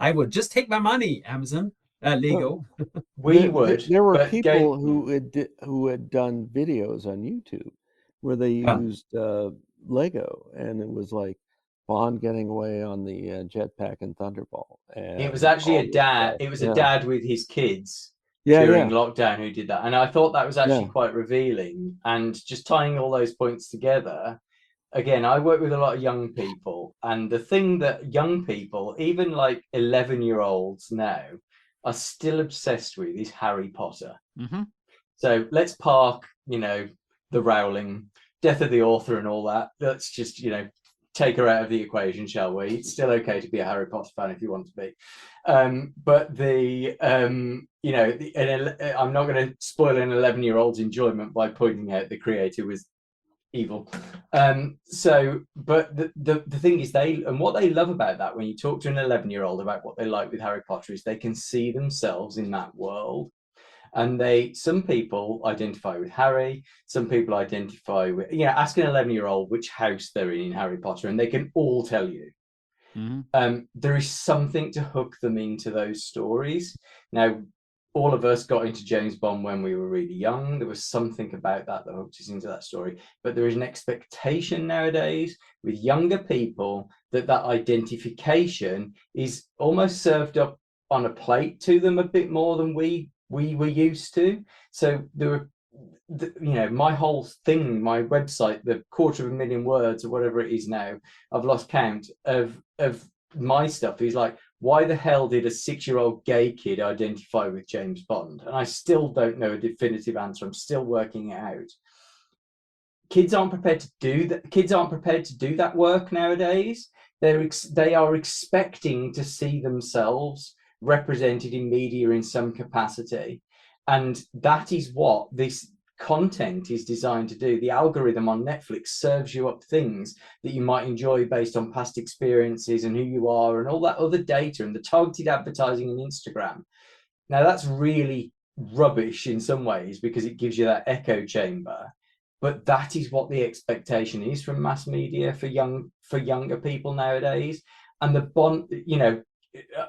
I would just take my money, Amazon. Lego. There were people who had done videos on YouTube where they used Lego, and it was like Bond getting away on the jetpack and Thunderball. And it was actually a dad. It was a dad with his kids during lockdown who did that, and I thought that was actually quite revealing. And just tying all those points together. Again, I work with a lot of young people, and the thing that young people, even like 11-year-olds now, are still obsessed with is Harry Potter. So let's park, the Rowling, death of the author and all that. Let's just, take her out of the equation, shall we? It's still okay to be a Harry Potter fan if you want to be. But I'm not going to spoil an 11-year-old's enjoyment by pointing out the creator was evil. But the thing is, what they love about that, when you talk to an 11-year-old about what they like with Harry Potter, is they can see themselves in that world. And some people identify with Harry, some people identify with, ask an 11-year-old which house they're in Harry Potter, and they can all tell you. There is something to hook them into those stories. Now, all of us got into James Bond when we were really young. There was something about that hooked us into that story. But there is an expectation nowadays with younger people that identification is almost served up on a plate to them a bit more than we were used to. So there were, my whole thing, my website, the 250,000 words or whatever it is now, I've lost count of my stuff is like, why the hell did a 6-year-old gay kid identify with James Bond? And I still don't know a definitive answer. I'm still working it out. Kids aren't prepared to do that. Kids aren't prepared to do that work nowadays. they are expecting to see themselves represented in media in some capacity, and that is what this content is designed to do. The algorithm on Netflix serves you up things that you might enjoy based on past experiences and who you are and all that other data and the targeted advertising on Instagram. Now that's really rubbish in some ways because it gives you that echo chamber, but that is what the expectation is from mass media for younger people nowadays. And the bond,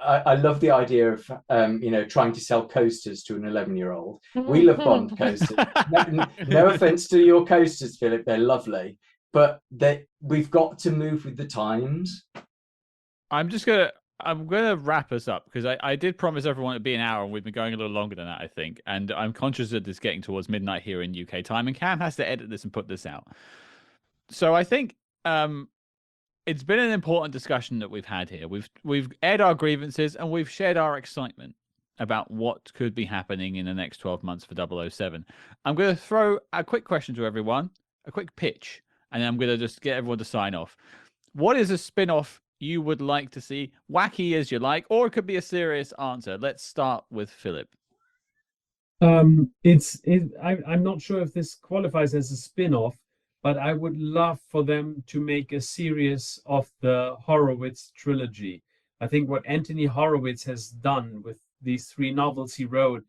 I love the idea of trying to sell coasters to an 11-year-old. We love Bond coasters. No offense to your coasters, Philip, they're lovely, but we've got to move with the times. I'm gonna wrap us up because I did promise everyone it'd be an hour, and we've been going a little longer than that, I think. And I'm conscious that it's getting towards midnight here in UK time, and Cam has to edit this and put this out. So I think it's been an important discussion that we've had here. We've aired our grievances and we've shared our excitement about what could be happening in the next 12 months for 007. I'm going to throw a quick question to everyone, a quick pitch, and then I'm going to just get everyone to sign off. What is a spin-off you would like to see, wacky as you like, or it could be a serious answer? Let's start with Philip. I'm not sure if this qualifies as a spin-off, but I would love for them to make a series of the Horowitz trilogy. I think what Anthony Horowitz has done with these 3 novels he wrote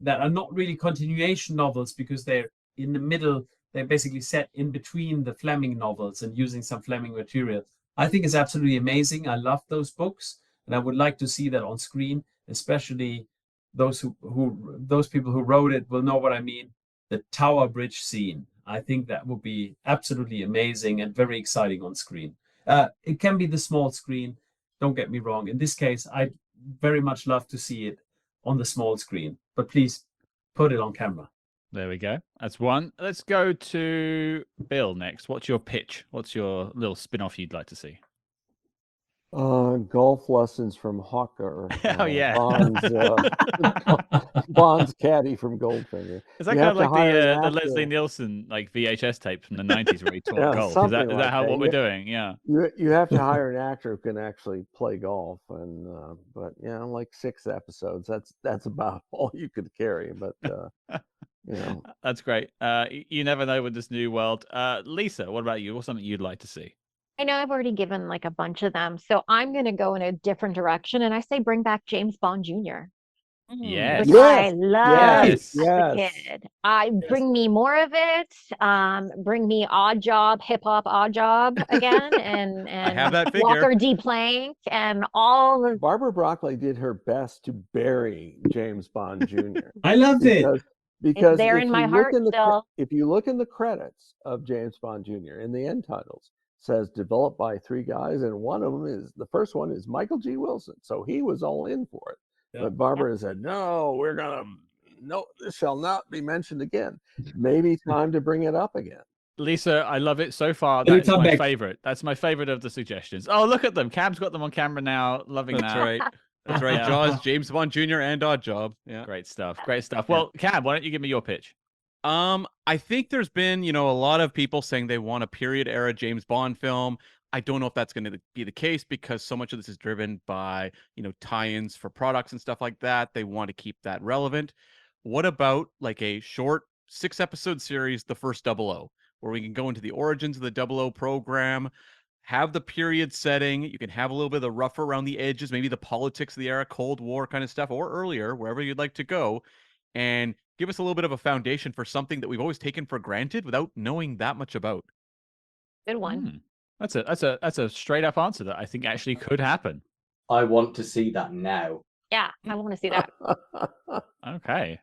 that are not really continuation novels because they're in the middle, they're basically set in between the Fleming novels and using some Fleming material. I think it's absolutely amazing. I love those books, and I would like to see that on screen, especially those people who wrote it will know what I mean. The Tower Bridge scene. I think that would be absolutely amazing and very exciting on screen. It can be the small screen. Don't get me wrong. In this case, I'd very much love to see it on the small screen, but please put it on camera. There we go. That's one. Let's go to Bill next. What's your pitch? What's your little spin-off you'd like to see? Golf lessons from Hawker. Oh yeah, Bond's caddy from Goldfinger. Is that kind of like the Leslie Nielsen like VHS tapes from the 90s where he taught golf? Is that what we're doing? Yeah. You have to hire an actor who can actually play golf, and but like 6 episodes. That's about all you could carry. But that's great. You never know with this new world. Lisa, what about you? What's something you'd like to see? I know I've already given like a bunch of them, so I'm going to go in a different direction, and I say bring back James Bond Jr. Yes. Which I loved as yes. a kid. Bring me more of it. Bring me Odd Job, Hip Hop Odd Job again, and I have that figure. Walker D. Plank, and all the. Barbara Broccoli did her best to bury James Bond Jr. I loved it. Because it's there in my heart still. If you look in the credits of James Bond Jr. in the end titles, says developed by 3 guys, and one of them is the first one is Michael G. Wilson, so he was all in for it. Yeah. But Barbara said, "No, this shall not be mentioned again. Maybe time to bring it up again." Lisa, I love it so far. That's my favorite. That's my favorite of the suggestions. Oh, look at them. Cam's got them on camera now. Loving That's that. Right. That's right. Jaws, James Bond Jr. and Odd Job. Yeah. Great stuff. Great stuff. Well, Cam, why don't you give me your pitch? I think there's been, a lot of people saying they want a period era James Bond film. I don't know if that's going to be the case because so much of this is driven by, tie-ins for products and stuff like that. They want to keep that relevant. What about like a short 6-episode series, The First 00, where we can go into the origins of the 00 program, have the period setting. You can have a little bit of the rough around the edges, maybe the politics of the era, Cold War kind of stuff, or earlier, wherever you'd like to go, and give us a little bit of a foundation for something that we've always taken for granted without knowing that much about. Good one. That's a straight up answer that I think actually could happen. I want to see that now. Yeah, I want to see that. Okay.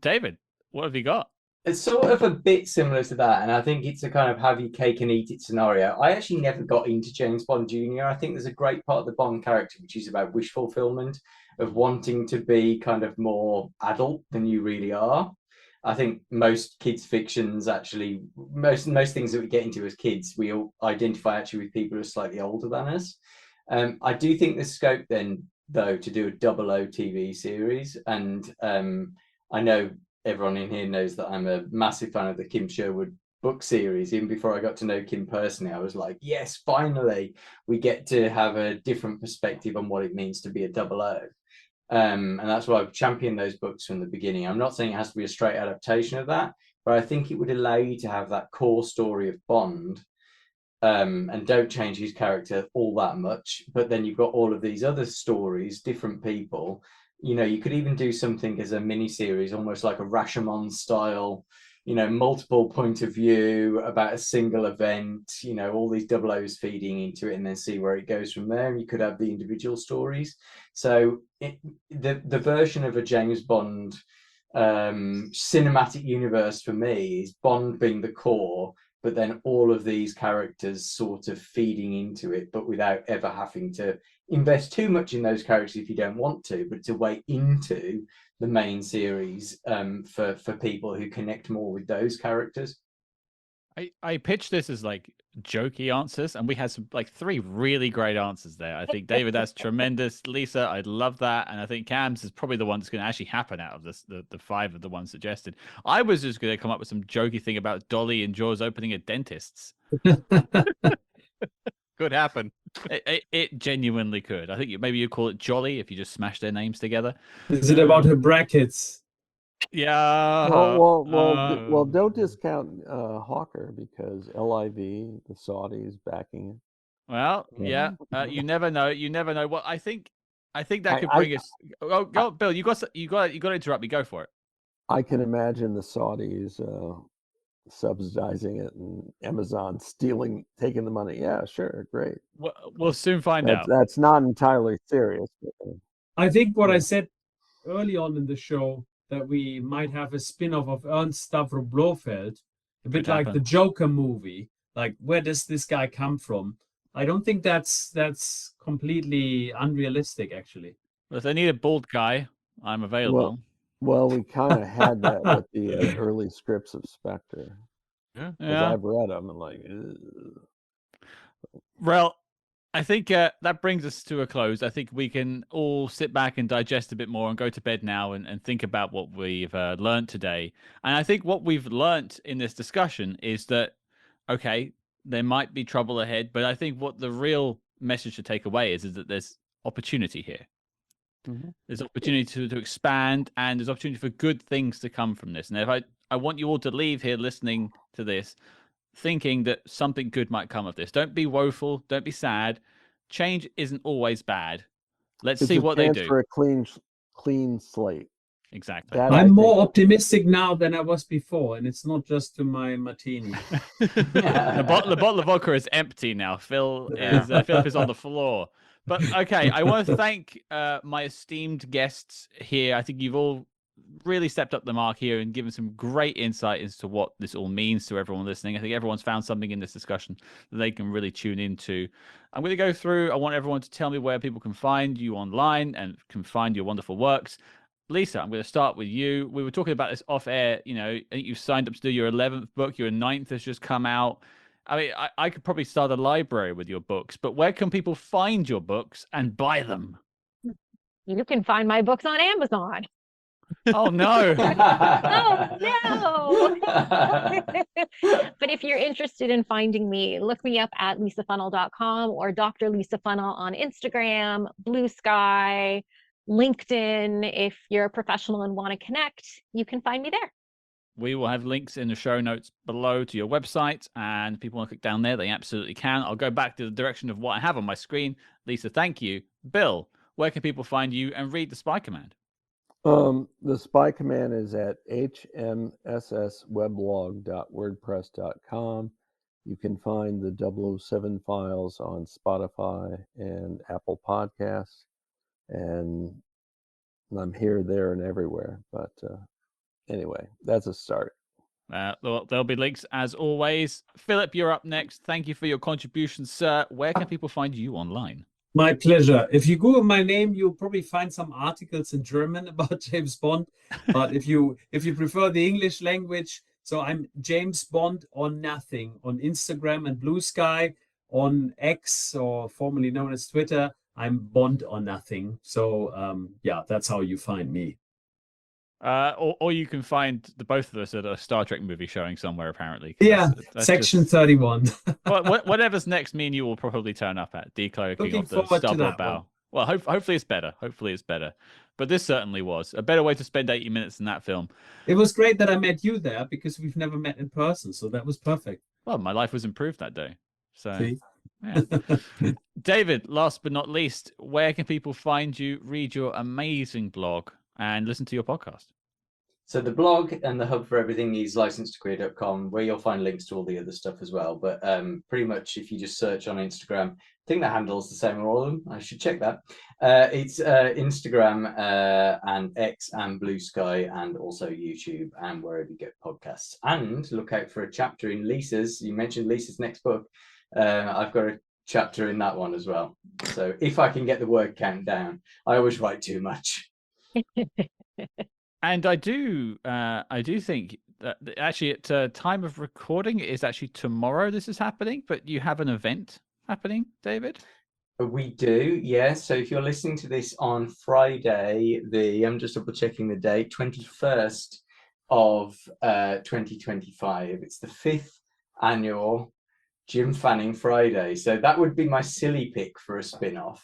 David, what have you got? It's sort of a bit similar to that, and I think it's a kind of have your cake and eat it scenario. I actually never got into James Bond Jr. I think there's a great part of the Bond character which is about wish fulfillment, of wanting to be kind of more adult than you really are. I think most kids' fictions actually, most things that we get into as kids, we all identify actually with people who are slightly older than us. I do think there's scope then, though, to do a 00 TV series, and I know everyone in here knows that I'm a massive fan of the Kim Sherwood book series, even before I got to know Kim personally, I was like, yes, finally, we get to have a different perspective on what it means to be a double O. And that's why I've championed those books from the beginning. I'm not saying it has to be a straight adaptation of that, but I think it would allow you to have that core story of Bond, and don't change his character all that much. But then you've got all of these other stories, different people. You know, you could even do something as a mini series, almost like a Rashomon style, you know, multiple point of view about a single event, you know, all these double O's feeding into it, and then see where it goes from there. And you could have the individual stories. So the version of a James Bond cinematic universe for me is Bond being the core, but then all of these characters sort of feeding into it, but without ever having to invest too much in those characters if you don't want to, but to weigh into the main series for people who connect more with those characters. I pitched this as like jokey answers, and we had some like 3 really great answers there. I think David, that's tremendous. Lisa, I love that, and I think Cam's is probably the one that's going to actually happen out of this, the 5 of the ones suggested. I was just going to come up with some jokey thing about Dolly and Jaws opening at dentists. Could happen. It genuinely could. I think maybe you call it Jolly if you just smash their names together. Is it about her brackets? Yeah. Well, don't discount Hawker, because LIV, the Saudis backing it. Well, yeah. You never know. You never know. What I think that could bring us. Oh, go, Bill. You got to interrupt me. Go for it. I can imagine the Saudis subsidizing it and Amazon taking the money. Yeah, sure, great. We'll soon find out. That's not entirely serious. I think what I said early on in the show, that we might have a spin-off of Ernst Stavro Blofeld, a bit like the Joker movie. Like, where does this guy come from? I don't think that's completely unrealistic, actually. Well, if they need a bald guy, I'm available. Well, we kind of had that with the early scripts of Spectre. Yeah. I've read them and like. Ugh. Well, I think that brings us to a close. I think we can all sit back and digest a bit more and go to bed now and think about what we've learned today. And I think what we've learned in this discussion is that, okay, there might be trouble ahead, but I think what the real message to take away is that there's opportunity here. Mm-hmm. There's opportunity to expand, and there's opportunity for good things to come from this. And if I want you all to leave here listening to this thinking that something good might come of this. Don't be woeful. Don't be sad. Change isn't always bad. Let's see what they do. For a clean slate. Exactly. I'm more optimistic now than I was before, and it's not just to my martini. The bottle of vodka is empty now. Philip is on the floor. But okay, I want to thank my esteemed guests here. I think you've all really stepped up the mark here and given some great insight as to what this all means to everyone listening. I think everyone's found something in this discussion that they can really tune into. I'm going to go through. I want everyone to tell me where people can find you online and can find your wonderful works. Lisa, I'm going to start with you. We were talking about this off air. You know, I think you've signed up to do your 11th book. Your 9th has just come out. I mean, I could probably start a library with your books, but where can people find your books and buy them? You can find my books on Amazon. Oh, no. Oh, no. But if you're interested in finding me, look me up at lisafunnell.com or Dr. Lisa Funnell on Instagram, Blue Sky, LinkedIn. If you're a professional and want to connect, you can find me there. We will have links in the show notes below to your website, and if people want to click down there, they absolutely can. I'll go back to the direction of what I have on my screen. Lisa, thank you. Bill, where can people find you and read the Spy Command? The Spy Command is at hmssweblog.wordpress.com. You can find the 007 files on Spotify and Apple Podcasts, and I'm here, there, and everywhere. But anyway, that's a start. There'll be links as always. Philip, you're up next. Thank you for your contribution, sir. Where can people find you online? My pleasure. If you Google my name, you'll probably find some articles in German about James Bond. But if you prefer the English language, so I'm James Bond or Nothing on Instagram and Blue Sky. On X, or formerly known as Twitter, I'm Bond or Nothing. So yeah, that's how you find me. Or you can find the both of us at a Star Trek movie showing somewhere, apparently. 'Cause Yeah, that's section just- 31. whatever's next, me and you will probably turn up at decloaking Looking of the forward to starboard that one. bow. Well, hopefully it's better. Hopefully it's better. But this certainly was a better way to spend 80 minutes than that film. It was great that I met you there because we've never met in person, so that was perfect. Well, my life was improved that day. So, See? yeah. David, last but not least, where can people find you, read your amazing blog, and listen to your podcast? So the blog and the hub for everything is licensedtoqueer.com, where you'll find links to all the other stuff as well. But pretty much if you just search on Instagram, I think the handle's the same on all of them. I should check that. It's Instagram and X and Blue Sky and also YouTube and wherever you get podcasts. And look out for a chapter in Lisa's. You mentioned Lisa's next book. I've got a chapter in that one as well. So if I can get the word count down, I always write too much. And I do think that actually at time of recording it is actually tomorrow this is happening, but you have an event happening, David? We do, yes. So if you're listening to this on Friday, I'm just double checking the date, 21st of 2025. It's the 5th annual Jim Fanning Friday. So that would be my silly pick for a spin-off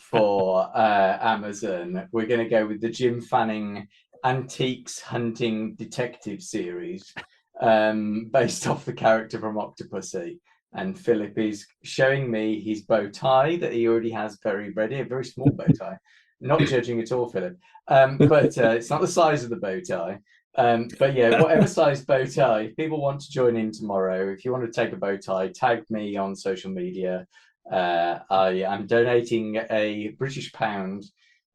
for Amazon. We're going to go with the Jim Fanning Antiques Hunting Detective series, based off the character from Octopussy. And Philip is showing me his bow tie that he already has very ready, a very small bow tie. Not judging at all, Philip, but it's not the size of the bow tie. But yeah, whatever size bow tie, if people want to join in tomorrow, if you want to take a bow tie, tag me on social media. I am donating a British pound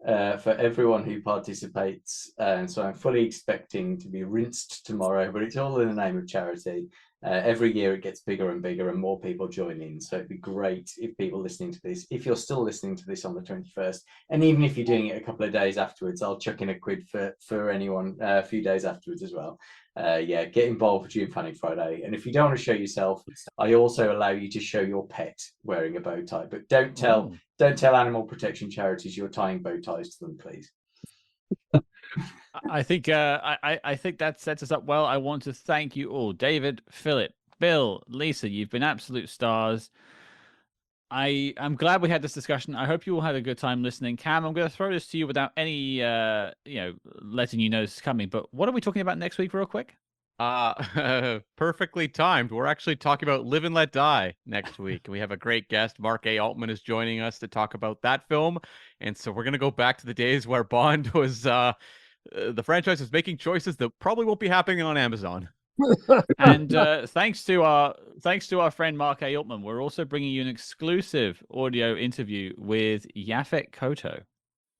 for everyone who participates. So I'm fully expecting to be rinsed tomorrow, but it's all in the name of charity. Every year it gets bigger and bigger and more people join in. So it'd be great if people listening to this, if you're still listening to this on the 21st, and even if you're doing it a couple of days afterwards, I'll chuck in a quid for anyone a few days afterwards as well. Yeah, get involved with Jim Fanning Friday. And if you don't want to show yourself, I also allow you to show your pet wearing a bow tie. But don't tell animal protection charities you're tying bow ties to them, please. I think I think that sets us up well. I want to thank you all, David, Philip, Bill, Lisa. You've been absolute stars. I'm glad we had this discussion. I hope you all had a good time listening. Cam, I'm going to throw this to you without any letting you know this is coming. But what are we talking about next week, real quick? Perfectly timed. We're actually talking about Live and Let Die next week. We have a great guest. Mark A. Altman is joining us to talk about that film. And so we're going to go back to the days where Bond was, the franchise was making choices that probably won't be happening on Amazon. And thanks to our friend Mark A. Altman, we're also bringing you an exclusive audio interview with Yaphet Kotto.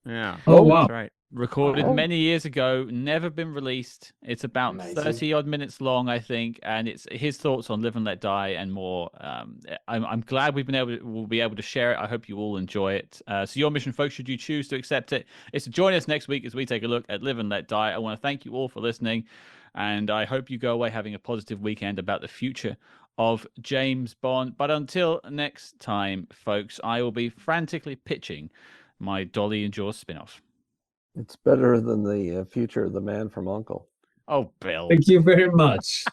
Yeah. Oh, wow. That's right. Recorded many years ago, never been released. It's about 30 odd minutes long, I think, and it's his thoughts on Live and Let Die and more. I'm glad we'll be able to share it. I hope you all enjoy it. So your mission, folks, should you choose to accept it, is to join us next week as we take a look at Live and Let Die. I want to thank you all for listening, and I hope you go away having a positive weekend about the future of James Bond. But until next time, folks, I will be frantically pitching my Dolly and Jaws spin-off. It's better than the future of the Man from U.N.C.L.E. Oh, Bill. Thank you very much.